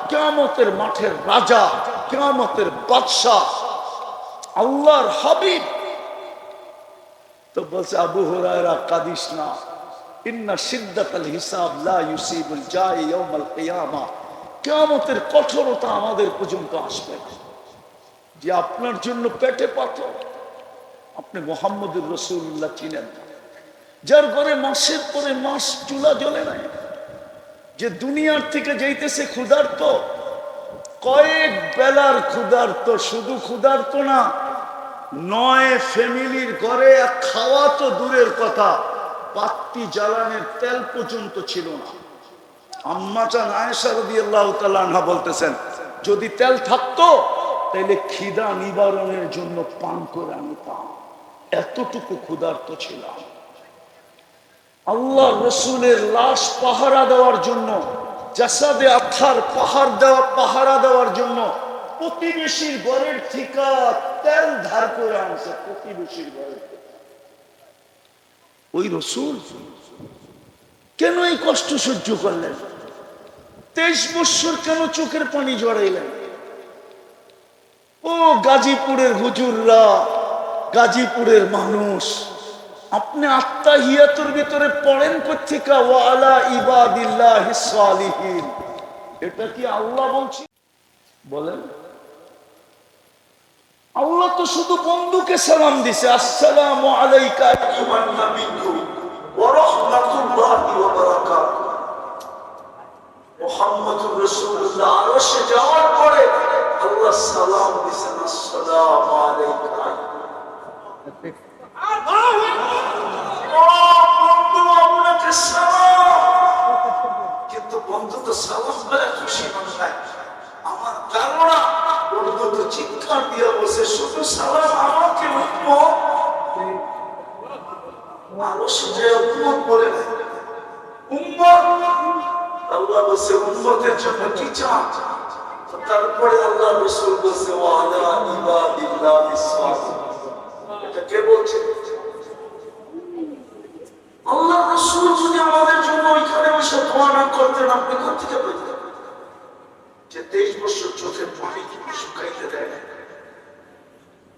কিয়ামতের মাঠের রাজা, কিয়ামতের বাদশা, আল্লাহর হাবিব। তো বলছে আবু হুরায়রা কাদিস না, ইন্না শিদ্দাতাল হিসাব লা ইউসিবুল জাই ইয়াউমাল কিয়ামা, কিয়ামতের কঠোরতা আমাদের পর্যন্ত আসবে না। যে আপনার জন্য পেটে পাথর, আপনি মুহাম্মদুর রাসূলুল্লাহ চিনেন না, যার ঘরে মাসের পরে মাস চুলা জ্বলে নাই, যে দুনিয়ার থেকে যাইতেছে ক্ষুধার্ত, কয়েক বেলার ক্ষুধার্ত, শুধু ক্ষুধার্ত না, 9 ফ্যামিলির ঘরে খাওয়া তো দূরের কথা, বাতি জ্বালানোর তেল পর্যন্ত ছিল না। আম্মা জান আয়েশা রাদিয়াল্লাহু তাআলা আনহা বলতেছেন, যদি তেল থাকতো তাহলে খিদা নিবারণের জন্য পান করে আনতাম, এতটুকু ক্ষুধার্ত ছিলাম। আল্লাহ রসুলের লাশ পাহারা দেওয়ার জন্য, জাসাদে আথার পাহারা দেওয়ার জন্য প্রতিবেশীর ঘরের থেকে তেল ধার করে আনছে, প্রতিবেশীর ঘরের থেকে। ওই রসুল কেন এই কষ্ট সহ্য করলেন? 23 বছর কেন চোখের পানি জড়াইলেন? ও গাজীপুরের হুজুররা, গাজীপুরের মানুষ, আপনি আত্তাহিয়াতুর ভিতরে পড়েন কোত্থেকে ওয়া আলা ইবাদিল্লাহিস সালিহিন, এটা কি আল্লাহ বলছি? বলেন, আল্লাহ তো শুধু বন্ধুকে সালাম দিছে, আসসালামু আলাইকা আইয়ুহান নাবিয়্যু ওয়া রাহমাতুল্লাহি ওয়া বারাকাতুহু। মুহাম্মদুর রাসূলুল্লাহ আরশে যাওয়ার পরে আল্লাহ সালাম দিছেন, আসসালামু আলাইকা। কিন্তু বন্ধু তো সালাম করে খুশি হন নাই। আমার ধারণা বন্ধু তো চিৎকার দিয়ে বসে, শুধু সালাম আমাকে বলে নাই, আল্লাহ বসে উম্মতের জন্য কি চান? তারপরে আল্লাহ রাসূল বসে ওয়ালা ইবাদিল্লাহিস সালিহিন। এটা কে বলছে? আল্লাহ রাসূল যদি আমাদের জন্য ওইখানে বসে দোয়া না করতেন, আপনি কোথেকে পেতেন? যে 23 বছর চোখের পানি শুকাইতে দেয় না,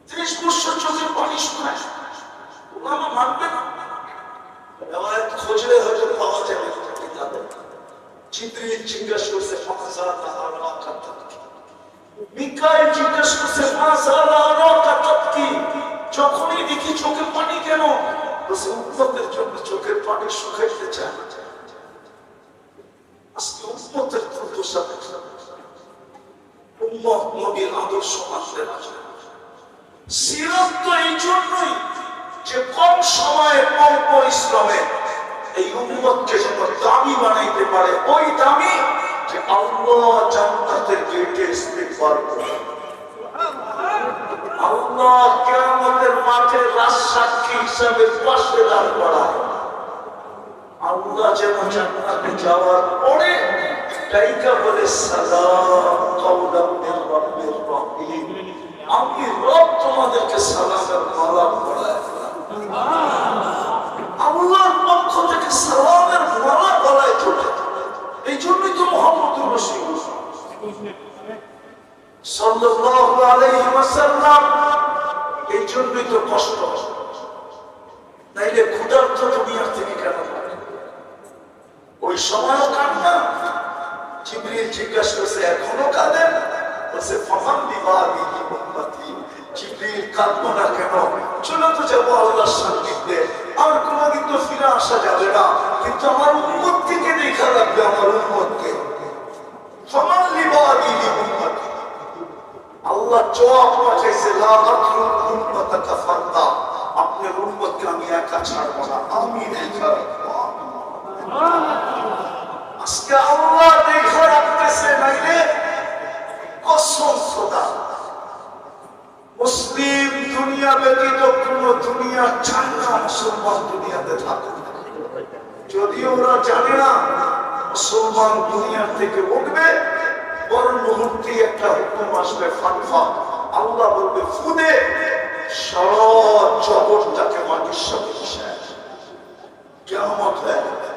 30 বছর চোখের পানি শুকায়, ওলামা মানবে না। এবার খোঁজলে হয়তো পাওয়া যাবে। জিবরিল জিজ্ঞাসা করছে ফাসালা আরাকা তাবকি, মিকাইল জিজ্ঞাসা করছে ফাসালা আরাকা তাবকি, যখনই দেখি চোখের পানি কেন? বলছে উম্মতের জন্য চোখের পানি শুকাইতে চায় না। আজকে উম্মতের দুর্দশা, উম্মত নবীর আদর্শ মানতে রাজি না। সিরাত তো এই জন্যই যে কম সময়ে কম পরিশ্রমে এই উম্মতকে যেন দামি বানাইতে পারে, ওই দামি যে আল্লাহ জান্নাতের গেটে ইস্তেগফার করে, আল্লাহ কিয়ামতের মাঠে রাজসাক্ষী হিসাবে পাশে দাঁড় করায়। আল্লাহ যেন জান্নাতে যাওয়ার পরে ডাইকা বলে সালাম কাওলাম মির রাব্বির রহিম, আমি রব তোমাদেরকে সালামের মালা পরায় দিলাম। আল্লাহর পক্ষ থেকে সালামের মালা গলায় চলে, এই জন্যই তো মুহাম্মদুর রাসূলুল্লাহ সাল্লাল্লাহু আলাইহি ওয়াসাল্লাম, এই জন্যই তো কষ্ট। নাইলে ক্ষুধার্ত দুনিয়ার থেকে কেন পারে? ওই সময়ও কান্না। জিবরিল জিজ্ঞাসা করছে, এখনো কাঁদেন? বলছে ফামান বিবাদি উম্মতি। জিবরিল কাঁদবো না কেন? চলে তো যাবো আল্লাহর সান্নিধ্যে, আর কোনোদিন তো ফিরে আসা যাবে না, কিন্তু আমার উম্মতকে দেখা রাখবে, আমার উম্মতকে। ফামান বিবাদি উম্মতি। আল্লাহ জবাব পাঠাইছে, লা আতরুক উম্মাতাকা ফারদা। আপনার উম্মতকে আমি একা ছাড়বো না, আমি দেখা রাখবো। আজকে আল্লাহ দেখা রাখতেছে, নাইলে কসম খোদা মুসলিম দুনিয়া ব্যতীত কোন দুনিয়া চায় না মুসলমান দুনিয়াতে থাকে। যদিও ওরা জানে না মুসলমান দুনিয়ার থেকে উঠবে, বড় মুহূর্তে একটা হুকুম আসবে, ফাতফা। আল্লাহ বলবে ফুদে, সারা জগৎটাকে মাটির সাথে মিশায় কিয়ামত হয়ে যাবে।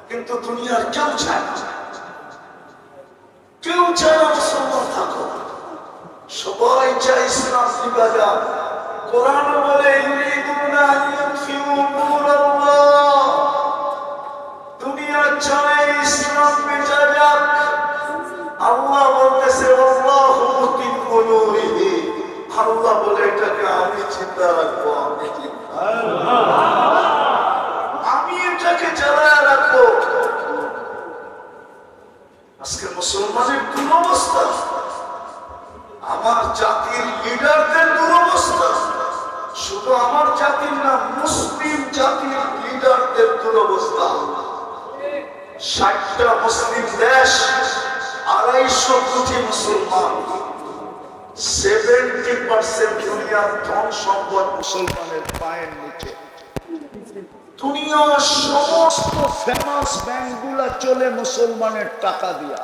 কিন্তু দুনিয়ার কেউ চায় না, কেউ চায় না মুসলমান থাকো। সবাই চায় ইসলাম ইবাদত। কোরআন বলে ইউরিদুনা আন ইউতফিউ নূরাল্লাহ। দুনিয়া চায় ইসলাম মিটা যাক। আল্লাহ বলতেছে আল্লাহু মুতিম্মু নূরিহি। আল্লাহ বলে এটাকে আমি চিন্তা রাখবো, আমি এটাকে জ্বালায় রাখবো। আজকে মুসলমানের দুরবস্থা, আমার জাতির লিডারদের দুরবস্থা। শুধু আমার জাতির না, মুসলিম জাতির লিডারদের দুরবস্থা। 60টা মুসলিম দেশ, 250 কোটি মুসলমান, 70% দুনিয়ার ধন সম্পদ মুসলমানের পায়ের নিচে। দুনিয়ার সমস্ত ফেমাস ব্যাংকগুলা চলে মুসলমানের টাকা দিয়া।